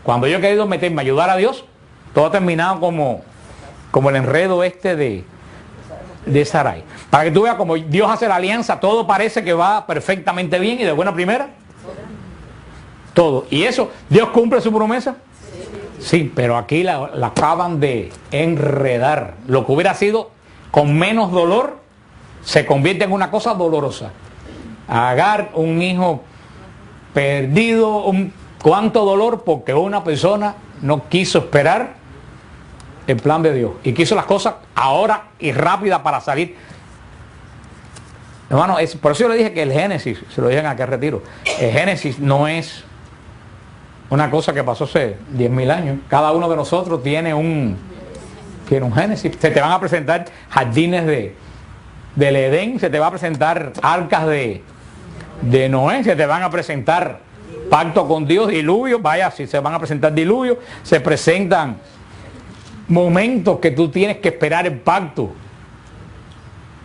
Cuando yo he querido meterme a ayudar a Dios, todo ha terminado como el enredo este de Sarai. Para que tú veas como Dios hace la alianza, todo parece que va perfectamente bien y de buena primera. Todo. ¿Y eso, Dios cumple su promesa? Sí, pero aquí la acaban de enredar. Lo que hubiera sido con menos dolor, se convierte en una cosa dolorosa. Agar, un hijo perdido, cuánto dolor porque una persona no quiso esperar el plan de Dios y quiso las cosas ahora y rápida para salir. Hermano, por eso yo le dije que el Génesis, se lo dije en aquel retiro, el Génesis no es una cosa que pasó hace 10.000 años. Cada uno de nosotros tiene un Génesis. Se te van a presentar jardines del Edén, se te va a presentar arcas de Noé, se te van a presentar pacto con Dios, diluvios, vaya, si se van a presentar diluvios, se presentan momentos que tú tienes que esperar el pacto,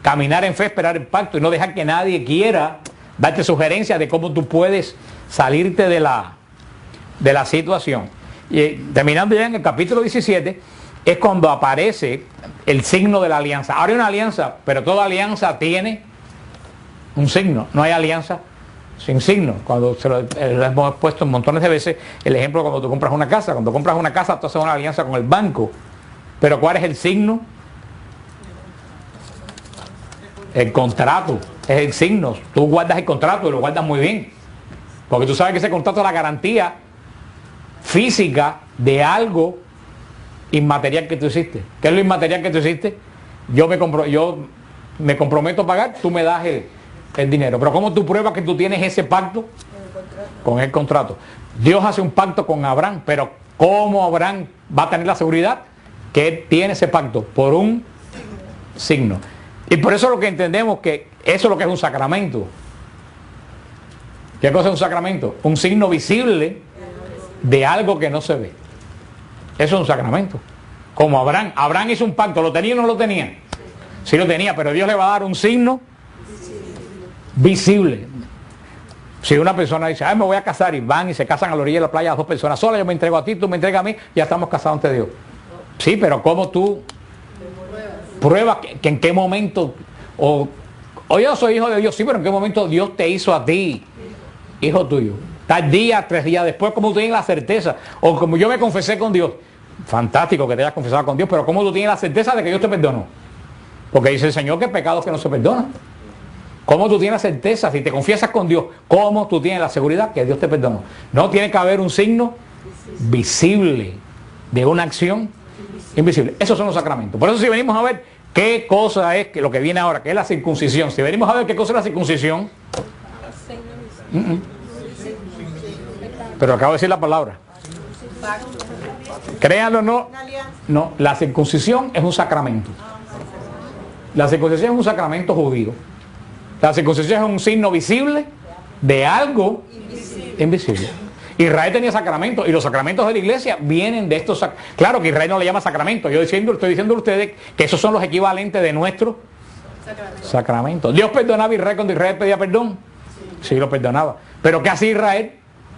caminar en fe, esperar el pacto y no dejar que nadie quiera darte sugerencias de cómo tú puedes salirte de la situación. Y terminando ya en el capítulo 17, es cuando aparece el signo de la alianza. Ahora hay una alianza, pero toda alianza tiene un signo. No hay alianza sin signo. Cuando lo hemos puesto montones de veces, el ejemplo cuando tú compras una casa. Cuando compras una casa, tú haces una alianza con el banco. Pero ¿cuál es el signo? El contrato. Es el signo. Tú guardas el contrato y lo guardas muy bien. Porque tú sabes que ese contrato es la garantía física de algo inmaterial que tú hiciste. ¿Qué es lo inmaterial que tú hiciste? Yo me comprometo a pagar, tú me das el dinero. Pero ¿cómo tú pruebas que tú tienes ese pacto? Con el contrato. Dios hace un pacto con Abraham, pero ¿cómo Abraham va a tener la seguridad que él tiene ese pacto? Por un signo. Y por eso es lo que entendemos que eso es lo que es un sacramento. ¿Qué cosa es un sacramento? Un signo visible de algo que no se ve. Eso es un sacramento. Como Abraham hizo un pacto, ¿lo tenía o no lo tenía? Sí lo tenía, pero Dios le va a dar un signo visible. Si una persona dice, me voy a casar, y van y se casan a la orilla de la playa 2 personas solas, yo me entrego a ti, tú me entregas a mí, ya estamos casados ante Dios. Sí, pero ¿cómo tú pruebas que en qué momento, o yo soy hijo de Dios, sí, pero en qué momento Dios te hizo a ti hijo tuyo? Tal día, 3 días después, ¿cómo tú tienes la certeza? O como yo me confesé con Dios, fantástico que te hayas confesado con Dios, pero ¿cómo tú tienes la certeza de que Dios te perdonó? Porque dice el Señor que pecados que no se perdonan. ¿Cómo tú tienes la certeza, si te confiesas con Dios, cómo tú tienes la seguridad que Dios te perdonó? No, tiene que haber un signo visible de una acción invisible. Esos son los sacramentos. Por eso si venimos a ver qué cosa es que lo que viene ahora, que es la circuncisión, si venimos a ver qué cosa es la circuncisión, pero acabo de decir la palabra. Créanlo o no, la circuncisión es un sacramento. La circuncisión es un sacramento judío. La circuncisión es un signo visible de algo invisible. Israel tenía sacramentos y los sacramentos de la iglesia vienen de estos. Claro que Israel no le llama sacramento. Estoy diciendo a ustedes que esos son los equivalentes de nuestros sacramentos. Dios perdonaba a Israel cuando Israel pedía perdón. Sí, lo perdonaba. Pero ¿qué hacía Israel?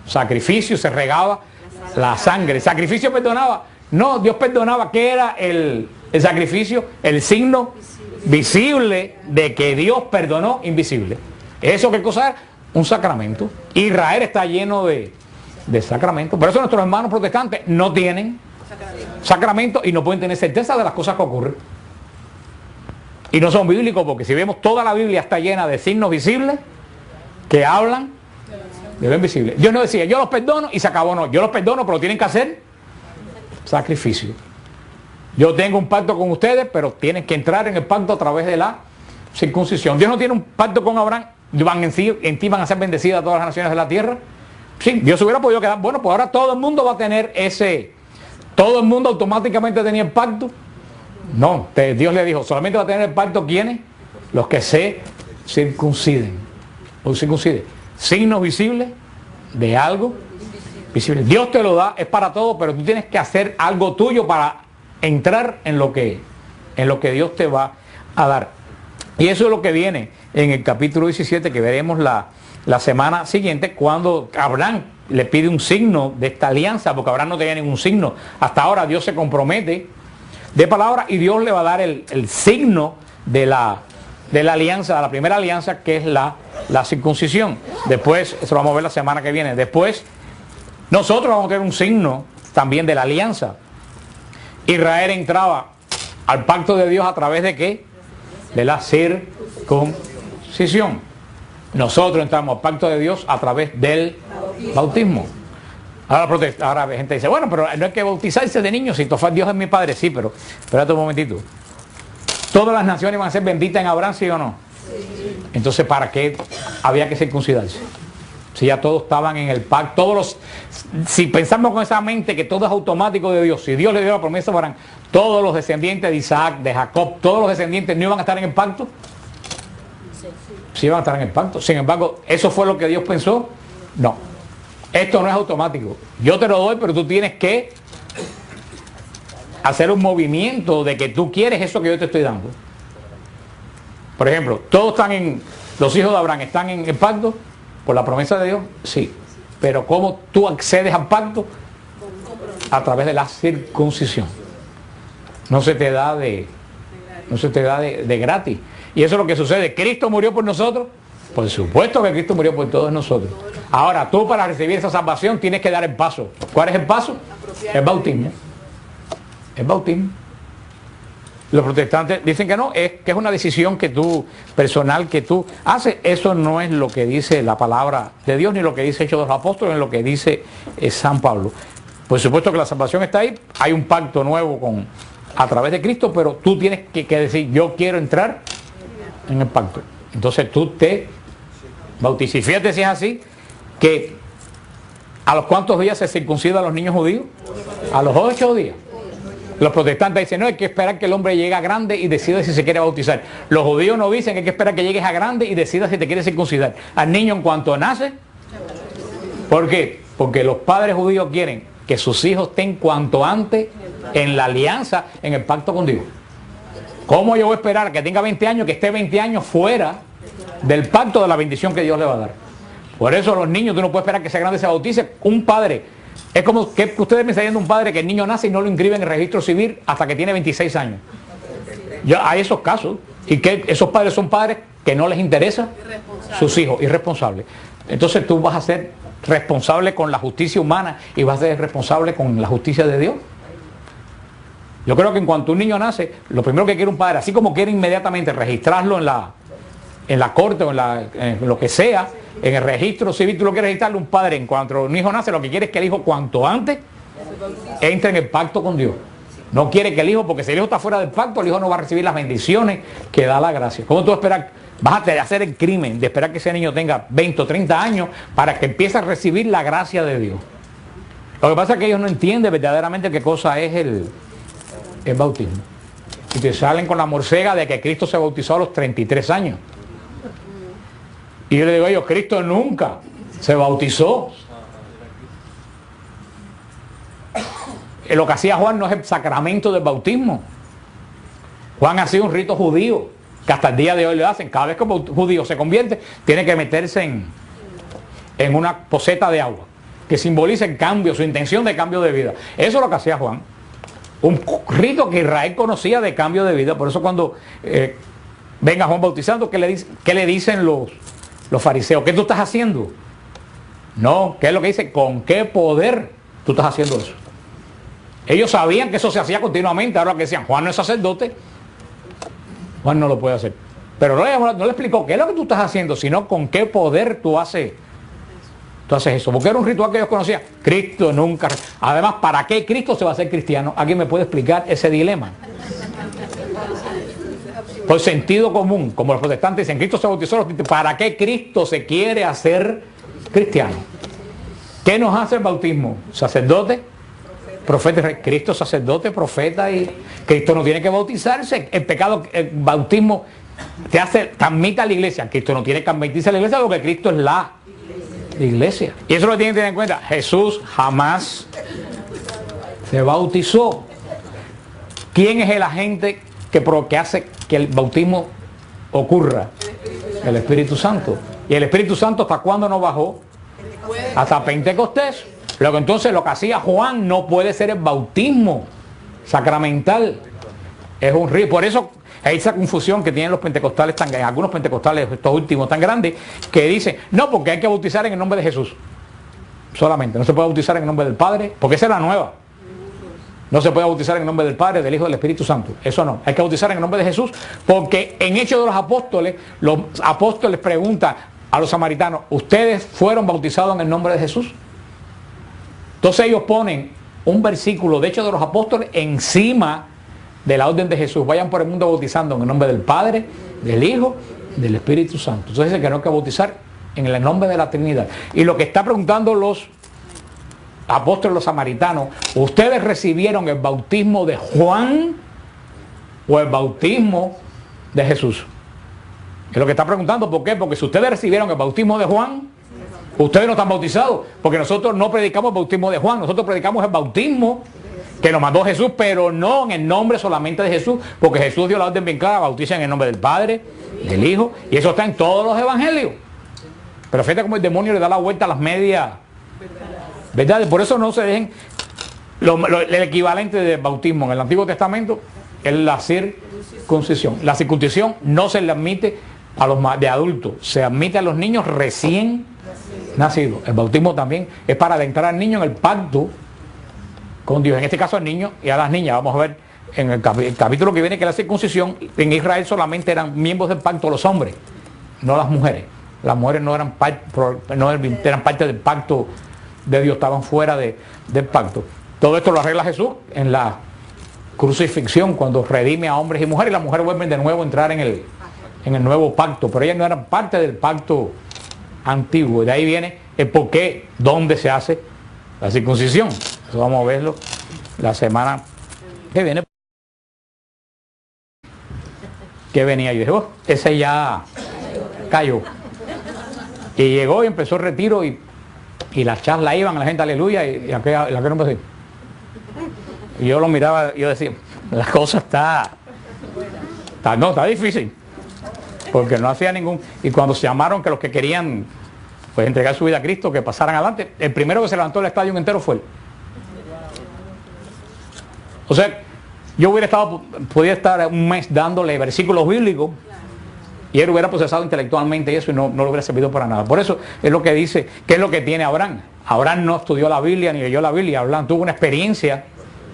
Sacrificio, se regaba la sangre. ¿Sacrificio perdonaba? No, Dios perdonaba. ¿Qué era el sacrificio? El signo visible de que Dios perdonó invisible. ¿Eso qué cosa es? Un sacramento. Israel está lleno de sacramentos. Por eso nuestros hermanos protestantes no tienen sacramentos y no pueden tener certeza de las cosas que ocurren. Y no son bíblicos, porque si vemos toda la Biblia está llena de signos visibles que hablan de lo invisible. Dios no decía, yo los perdono y se acabó. No, yo los perdono, pero tienen que hacer sacrificio. Yo tengo un pacto con ustedes, pero tienen que entrar en el pacto a través de la circuncisión. Dios no tiene un pacto con Abraham. En ti van a ser bendecidas todas las naciones de la tierra. Sí, Dios hubiera podido quedar. Bueno, pues ahora todo el mundo va a tener todo el mundo automáticamente tenía el pacto. No, Dios le dijo, solamente va a tener el pacto ¿quiénes? Los que se circunciden. O circunciden. Signos visibles de algo visible. Dios te lo da, es para todo, pero tú tienes que hacer algo tuyo para entrar en lo que Dios te va a dar. Y eso es lo que viene en el capítulo 17, que veremos la semana siguiente, cuando Abraham le pide un signo de esta alianza, porque Abraham no tenía ningún signo. Hasta ahora Dios se compromete de palabra y Dios le va a dar el signo de la alianza, de la primera alianza, que es la circuncisión. Después, eso lo vamos a ver la semana que viene. Después, nosotros vamos a tener un signo también de la alianza. Israel entraba al pacto de Dios a través de ¿qué? De la circuncisión. Nosotros entramos al pacto de Dios a través del bautismo. Ahora la gente dice, bueno, pero no hay que bautizarse de niños, si Dios es mi padre. Sí, pero espérate un momentito. ¿Todas las naciones van a ser benditas en Abraham, sí o no? Sí. Entonces, ¿para qué había que circuncidarse? Si ya todos estaban en el pacto, si pensamos con esa mente que todo es automático de Dios, si Dios le dio la promesa a Abraham, todos los descendientes de Isaac, de Jacob, todos los descendientes no iban a estar en el pacto. Sí iban a estar en el pacto. Sin embargo, ¿eso fue lo que Dios pensó? No. Esto no es automático. Yo te lo doy, pero tú tienes que hacer un movimiento de que tú quieres eso que yo te estoy dando. Por ejemplo, los hijos de Abraham están en el pacto por la promesa de Dios, sí. Pero ¿cómo tú accedes al pacto? A través de la circuncisión. No se te da de gratis. Y eso es lo que sucede. ¿Cristo murió por nosotros? Por supuesto que Cristo murió por todos nosotros. Ahora, tú para recibir esa salvación tienes que dar el paso. ¿Cuál es el paso? El bautismo. El bautismo. Los protestantes dicen que no, que es una decisión personal que tú haces. Eso no es lo que dice la palabra de Dios, ni lo que dice Hechos de los Apóstoles, ni lo que dice San Pablo. Por supuesto que la salvación está ahí, hay un pacto nuevo a través de Cristo, pero tú tienes que decir, yo quiero entrar en el pacto. Entonces tú te bautizas. Y fíjate si es así, que ¿a los cuántos días se circuncidan a los niños judíos? A los 8 días. Los protestantes dicen, no, hay que esperar que el hombre llegue a grande y decida si se quiere bautizar. Los judíos no dicen que hay que esperar que llegues a grande y decida si te quieres circuncidar. Al niño en cuanto nace. ¿Por qué? Porque los padres judíos quieren que sus hijos estén cuanto antes en la alianza, en el pacto con Dios. ¿Cómo yo voy a esperar a que tenga 20 años, que esté 20 años fuera del pacto de la bendición que Dios le va a dar? Por eso los niños, tú no puedes esperar que sea grande y se bautice. Un padre, es como que ustedes me están diciendo un padre que el niño nace y no lo inscribe en el registro civil hasta que tiene 26 años. Ya hay esos casos. Y que esos padres son padres que no les interesa sus hijos, irresponsables. Entonces tú vas a ser responsable con la justicia humana y vas a ser responsable con la justicia de Dios. Yo creo que en cuanto un niño nace, lo primero que quiere un padre, así como quiere inmediatamente registrarlo en la corte o en lo que sea, en el registro civil, tú lo quieres registrarlo, un padre, en cuanto un hijo nace, lo que quiere es que el hijo cuanto antes entre en el pacto con Dios. No quiere que el hijo, porque si el hijo está fuera del pacto, el hijo no va a recibir las bendiciones que da la gracia. ¿Cómo tú esperas? Vas a hacer el crimen de esperar que ese niño tenga 20 o 30 años para que empiece a recibir la gracia de Dios. Lo que pasa es que ellos no entienden verdaderamente qué cosa es el bautismo. Y te salen con la morcega de que Cristo se bautizó a los 33 años. Y yo le digo a ellos, Cristo nunca se bautizó. Lo que hacía Juan no es el sacramento del bautismo. Juan hacía un rito judío, que hasta el día de hoy lo hacen. Cada vez que un judío se convierte, tiene que meterse en una poceta de agua, que simboliza el cambio, su intención de cambio de vida. Eso es lo que hacía Juan. Un rito que Israel conocía de cambio de vida. Por eso cuando venga Juan bautizando, ¿qué le dicen los fariseos? ¿Qué tú estás haciendo? No, ¿qué es lo que dice? ¿Con qué poder tú estás haciendo eso? Ellos sabían que eso se hacía continuamente. Ahora que decían, Juan no es sacerdote, Juan no lo puede hacer. Pero no le explicó qué es lo que tú estás haciendo, sino con qué poder tú haces eso. Porque era un ritual que ellos conocían. Cristo nunca. Además, ¿para qué Cristo se va a hacer cristiano? ¿Alguien me puede explicar ese dilema? Por sentido común, como los protestantes dicen, Cristo se bautizó. ¿Para qué Cristo se quiere hacer cristiano? ¿Qué nos hace el bautismo? ¿Sacerdote? Profeta. Cristo sacerdote, profeta, y Cristo no tiene que bautizarse. El pecado, el bautismo te admite a la iglesia. Cristo no tiene que admitirse a la iglesia porque Cristo es la iglesia. Y eso lo tienen que tener en cuenta. Jesús jamás se bautizó. ¿Quién es el agente que hace que el bautismo ocurra? El Espíritu Santo. ¿Y el Espíritu Santo hasta cuándo no bajó? Hasta Pentecostés. Luego entonces lo que hacía Juan no puede ser el bautismo sacramental. Es un río. Por eso hay esa confusión que tienen los pentecostales, algunos pentecostales, estos últimos tan grandes, que dicen, no, porque hay que bautizar en el nombre de Jesús. Solamente. No se puede bautizar en el nombre del Padre, porque esa es la nueva. No se puede bautizar en el nombre del Padre, del Hijo y del Espíritu Santo. Eso no. Hay que bautizar en el nombre de Jesús, porque en Hechos de los apóstoles preguntan a los samaritanos, ¿ustedes fueron bautizados en el nombre de Jesús? Entonces ellos ponen un versículo de Hechos de los Apóstoles encima de la orden de Jesús. Vayan por el mundo bautizando en el nombre del Padre, del Hijo, del Espíritu Santo. Entonces dice que no hay que bautizar en el nombre de la Trinidad. Y lo que está preguntando los apóstoles, los samaritanos, ¿ustedes recibieron el bautismo de Juan o el bautismo de Jesús? Es lo que está preguntando. ¿Por qué? Porque si ustedes recibieron el bautismo de Juan, ustedes no están bautizados, porque nosotros no predicamos el bautismo de Juan, nosotros predicamos el bautismo que nos mandó Jesús, pero no en el nombre solamente de Jesús, porque Jesús dio la orden bien clara, bautiza en el nombre del Padre, del Hijo, y eso está en todos los evangelios. Pero fíjate cómo el demonio le da la vuelta a las medias, ¿verdad? Por eso no se dejen, el equivalente del bautismo en el Antiguo Testamento es la circuncisión. La circuncisión no se le admite a los de adultos, se admite a los niños recién nacido. El bautismo también es para adentrar al niño en el pacto con Dios. En este caso al niño y a las niñas. Vamos a ver en el capítulo que viene que la circuncisión en Israel solamente eran miembros del pacto los hombres, no las mujeres. Las mujeres no eran parte del pacto de Dios, estaban fuera del pacto. Todo esto lo arregla Jesús en la crucifixión, cuando redime a hombres y mujeres, y las mujeres vuelven de nuevo a entrar en el nuevo pacto, pero ellas no eran parte del pacto antiguo. De ahí viene el por qué, dónde se hace la circuncisión. Eso vamos a verlo la semana que viene. Que venía, yo dije, oh, ese ya cayó. Y llegó y empezó el retiro y las charlas iban, la gente aleluya, y aquella no empezó. Y yo lo miraba y yo decía, la cosa está difícil. Porque no hacía ningún... Y cuando se llamaron que los que querían pues entregar su vida a Cristo, que pasaran adelante, el primero que se levantó el estadio entero fue él. O sea, yo podía estar un mes dándole versículos bíblicos y él hubiera procesado intelectualmente eso y no le hubiera servido para nada. Por eso es lo que dice, ¿qué es lo que tiene Abraham? Abraham no estudió la Biblia ni leyó la Biblia. Abraham tuvo una experiencia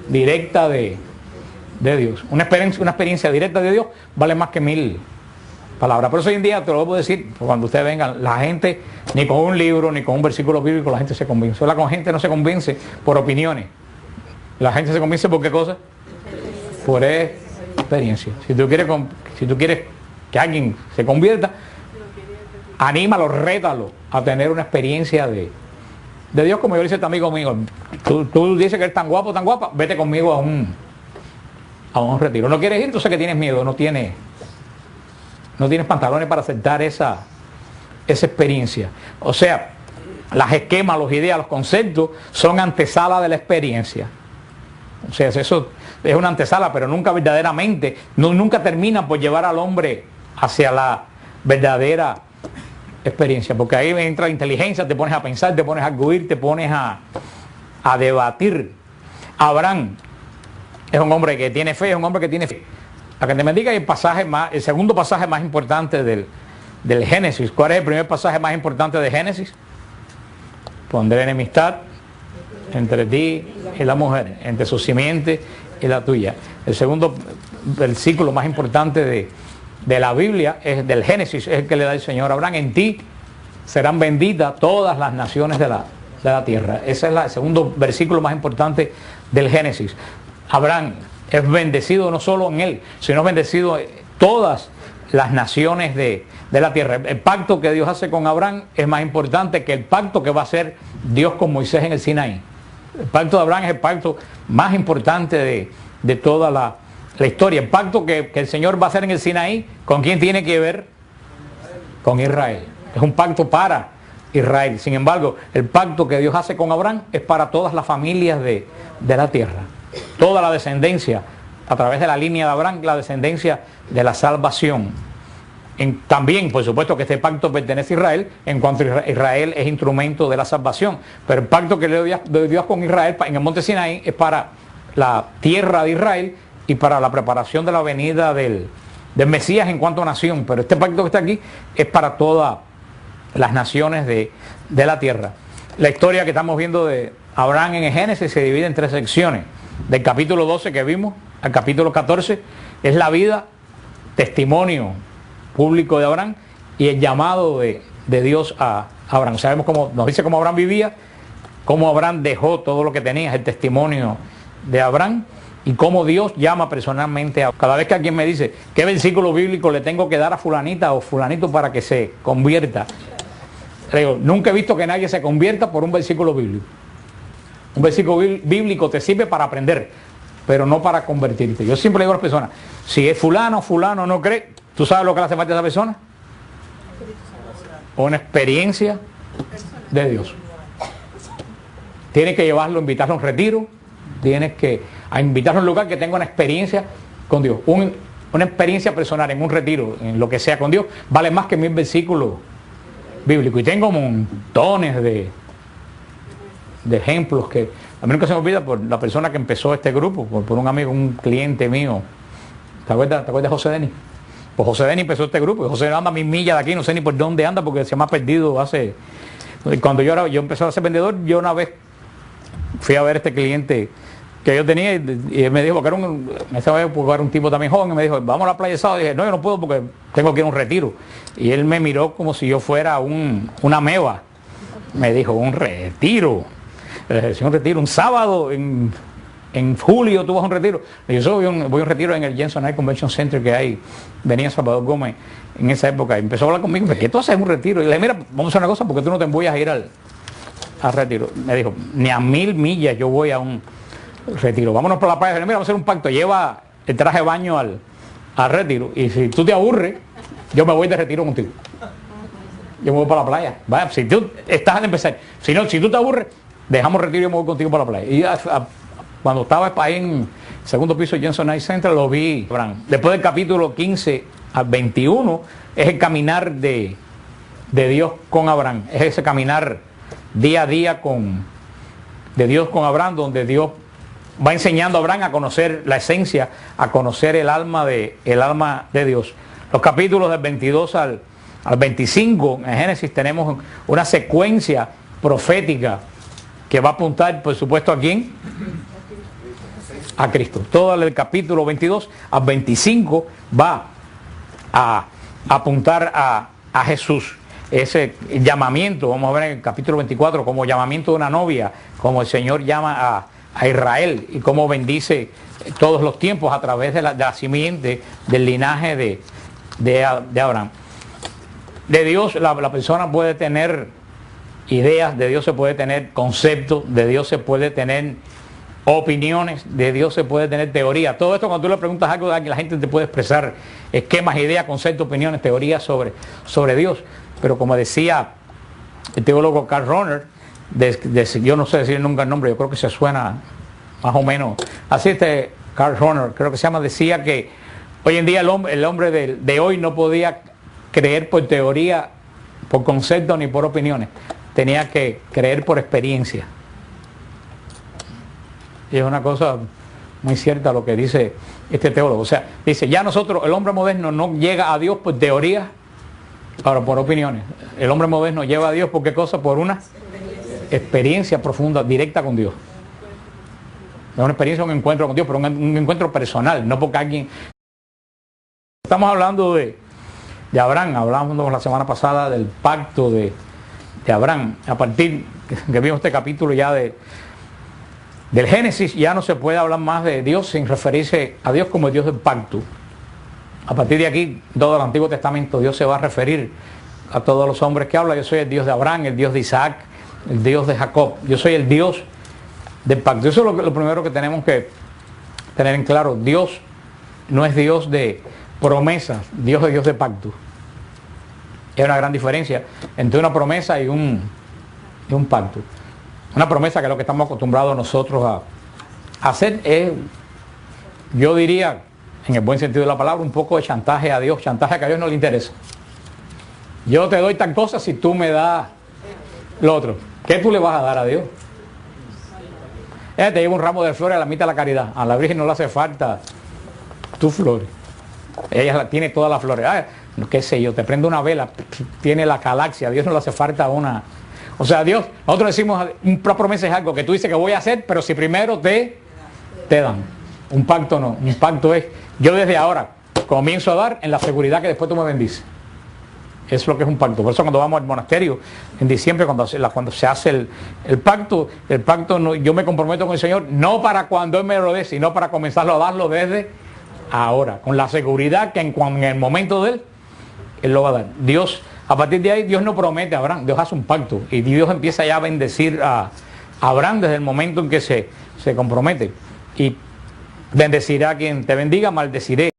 directa de Dios. Una experiencia directa de Dios vale más que 1000 palabras. Por eso hoy en día, te lo voy a decir, cuando ustedes vengan, la gente, ni con un libro, ni con un versículo bíblico, la gente se convence. La gente no se convence por opiniones. La gente se convence por qué cosa? Por experiencia. Si tú quieres que alguien se convierta, anímalo, rétalo a tener una experiencia de Dios, como yo le dice a este amigo mío. Tú dices que eres tan guapo, tan guapa, vete conmigo a un retiro. No quieres ir, entonces que tienes miedo, no tienes pantalones para aceptar esa esa experiencia. O sea, las esquemas, las ideas, los conceptos son antesala de la experiencia. O sea, eso es una antesala, pero nunca verdaderamente, nunca termina por llevar al hombre hacia la verdadera experiencia, porque ahí entra la inteligencia, te pones a pensar, te pones a arguir, te pones a debatir. Abraham es un hombre que tiene fe, es un hombre que tiene fe. Para que te me diga el segundo pasaje más importante del Génesis. ¿Cuál es el primer pasaje más importante de Génesis? Pondré enemistad entre ti y la mujer, entre su simiente y la tuya. El segundo versículo más importante de la Biblia es del Génesis, es el que le da el Señor a Abraham: en ti serán benditas todas las naciones de la tierra. Ese es el segundo versículo más importante del Génesis. Abraham es bendecido no solo en él, sino bendecido en todas las naciones de la tierra. El pacto que Dios hace con Abraham es más importante que el pacto que va a hacer Dios con Moisés en el Sinaí. El pacto de Abraham es el pacto más importante de toda la historia. El pacto que el Señor va a hacer en el Sinaí, ¿con quién tiene que ver? Con Israel. Es un pacto para Israel. Sin embargo, el pacto que Dios hace con Abraham es para todas las familias de la tierra. Toda la descendencia, a través de la línea de Abraham, la descendencia de la salvación. También, por supuesto, que este pacto pertenece a Israel, en cuanto Israel es instrumento de la salvación. Pero el pacto que le dio Dios con Israel en el monte Sinaí es para la tierra de Israel y para la preparación de la venida del Mesías en cuanto a nación. Pero este pacto que está aquí es para todas las naciones de la tierra. La historia que estamos viendo de Abraham en el Génesis se divide en 3 secciones. Del capítulo 12 que vimos al capítulo 14 es la vida, testimonio público de Abraham y el llamado de Dios a Abraham. Sabemos cómo nos dice cómo Abraham vivía, cómo Abraham dejó todo lo que tenía, es el testimonio de Abraham, y cómo Dios llama personalmente a... Cada vez que alguien me dice qué versículo bíblico le tengo que dar a fulanita o fulanito para que se convierta, le digo, nunca he visto que nadie se convierta por un versículo bíblico. Un versículo bíblico te sirve para aprender, pero no para convertirte. Yo siempre le digo a las personas, si es fulano no cree, ¿tú sabes lo que le hace falta a esa persona? Una experiencia de Dios. Tienes que llevarlo, invitarlo a un retiro, tienes que invitarlo a un lugar que tenga una experiencia con Dios. Una experiencia personal en un retiro, en lo que sea con Dios, vale más que 1000 versículos bíblicos. Y tengo montones de ejemplos que a mí nunca se me olvida por la persona que empezó este grupo, por un amigo, un cliente mío. ¿Te acuerdas de José Denis? Pues José Denis empezó este grupo, y José anda 1000 millas de aquí, no sé ni por dónde anda porque se me ha perdido hace... Cuando yo empecé a ser vendedor, yo una vez fui a ver este cliente que yo tenía y él me dijo, porque era un tipo también joven, y me dijo, vamos a la playa de sábado. Y dije, no, yo no puedo porque tengo que ir a un retiro. Y él me miró como si yo fuera una meba. Me dijo, un retiro. Un retiro, un sábado en julio tú vas a un retiro. Yo voy a un retiro en el Jensen Night Convention Center que hay. Venía Salvador Gómez en esa época. Y empezó a hablar conmigo, ¿qué tú haces en un retiro? Y le dije, mira, vamos a hacer una cosa, porque tú no te voy a ir al retiro. Me dijo, ni a 1000 millas yo voy a un retiro. Vámonos por la playa. Mira, vamos a hacer un pacto. Lleva el traje de baño al retiro. Y si tú te aburres, yo me voy de retiro contigo. Yo me voy para la playa. Vaya, si tú estás al empezar. Si tú te aburres, dejamos retiro y yo me voy contigo para la playa. Y cuando estaba ahí en el segundo piso de Jensen Night Center, lo vi. Después del capítulo 15 al 21, es el caminar de Dios con Abraham. Es ese caminar día a día de Dios con Abraham, donde Dios va enseñando a Abraham a conocer la esencia, a conocer el alma de Dios. Los capítulos del 22 al 25 en Génesis tenemos una secuencia profética que va a apuntar, por supuesto, ¿a quién? A Cristo. Todo el capítulo 22 al 25 va a apuntar a Jesús. Ese llamamiento, vamos a ver en el capítulo 24, como llamamiento de una novia, como el Señor llama a Israel y cómo bendice todos los tiempos a través de la simiente del linaje de Abraham. De Dios la persona puede tener ideas, de Dios se puede tener conceptos, de Dios se puede tener opiniones, de Dios se puede tener teoría. Todo esto, cuando tú le preguntas algo a alguien, la gente te puede expresar esquemas, ideas, conceptos, opiniones, teorías sobre Dios. pero como decía el teólogo Karl Rahner, yo no sé decir nunca el nombre, yo creo que se suena más o menos así. Karl Rahner, creo que se llama, decía que hoy en día el hombre de hoy no podía creer por teoría, por concepto ni por opiniones, tenía que creer por experiencia. Y es una cosa muy cierta lo que dice este teólogo. O sea, dice, ya nosotros, el hombre moderno no llega a Dios por teoría, ahora por opiniones. El hombre moderno lleva a Dios por qué cosa, por una experiencia profunda, directa con Dios. Es una experiencia, un encuentro con Dios, pero un encuentro personal, no porque alguien... Estamos hablando de Abraham, hablamos la semana pasada del pacto de Abraham. A partir que vimos este capítulo ya del Génesis, ya no se puede hablar más de Dios sin referirse a Dios como el Dios del pacto. A partir de aquí, todo el Antiguo Testamento, Dios se va a referir a todos los hombres que habla. Yo soy el Dios de Abraham, el Dios de Isaac, el Dios de Jacob. Yo soy el Dios del pacto. Eso es lo primero que tenemos que tener en claro. Dios no es Dios de promesas, Dios es Dios de pacto. Es una gran diferencia entre una promesa y un pacto. Una promesa, que es lo que estamos acostumbrados nosotros a hacer, es, yo diría, en el buen sentido de la palabra, un poco de chantaje a Dios, chantaje que a Dios no le interesa. Yo te doy tal cosa si tú me das lo otro. ¿Qué tú le vas a dar a Dios? Te lleva un ramo de flores a la mitad de la caridad. A la Virgen no le hace falta tus flores. Ella tiene todas las flores. Qué sé yo, te prende una vela, tiene la galaxia. A Dios no le hace falta una... O sea, Dios, nosotros decimos, una promesa es algo que tú dices que voy a hacer, pero si primero te dan. Un pacto no. Un pacto es, yo desde ahora comienzo a dar en la seguridad que después tú me bendices. Eso es lo que es un pacto. Por eso cuando vamos al monasterio en diciembre, cuando se hace el pacto no, yo me comprometo con el Señor, no para cuando Él me lo dé, sino para comenzarlo a darlo desde ahora, con la seguridad que en el momento de Él lo va a dar. Dios, a partir de ahí, Dios no promete a Abraham, Dios hace un pacto y Dios empieza ya a bendecir a Abraham desde el momento en que se compromete. Y bendecirá a quien te bendiga, maldeciré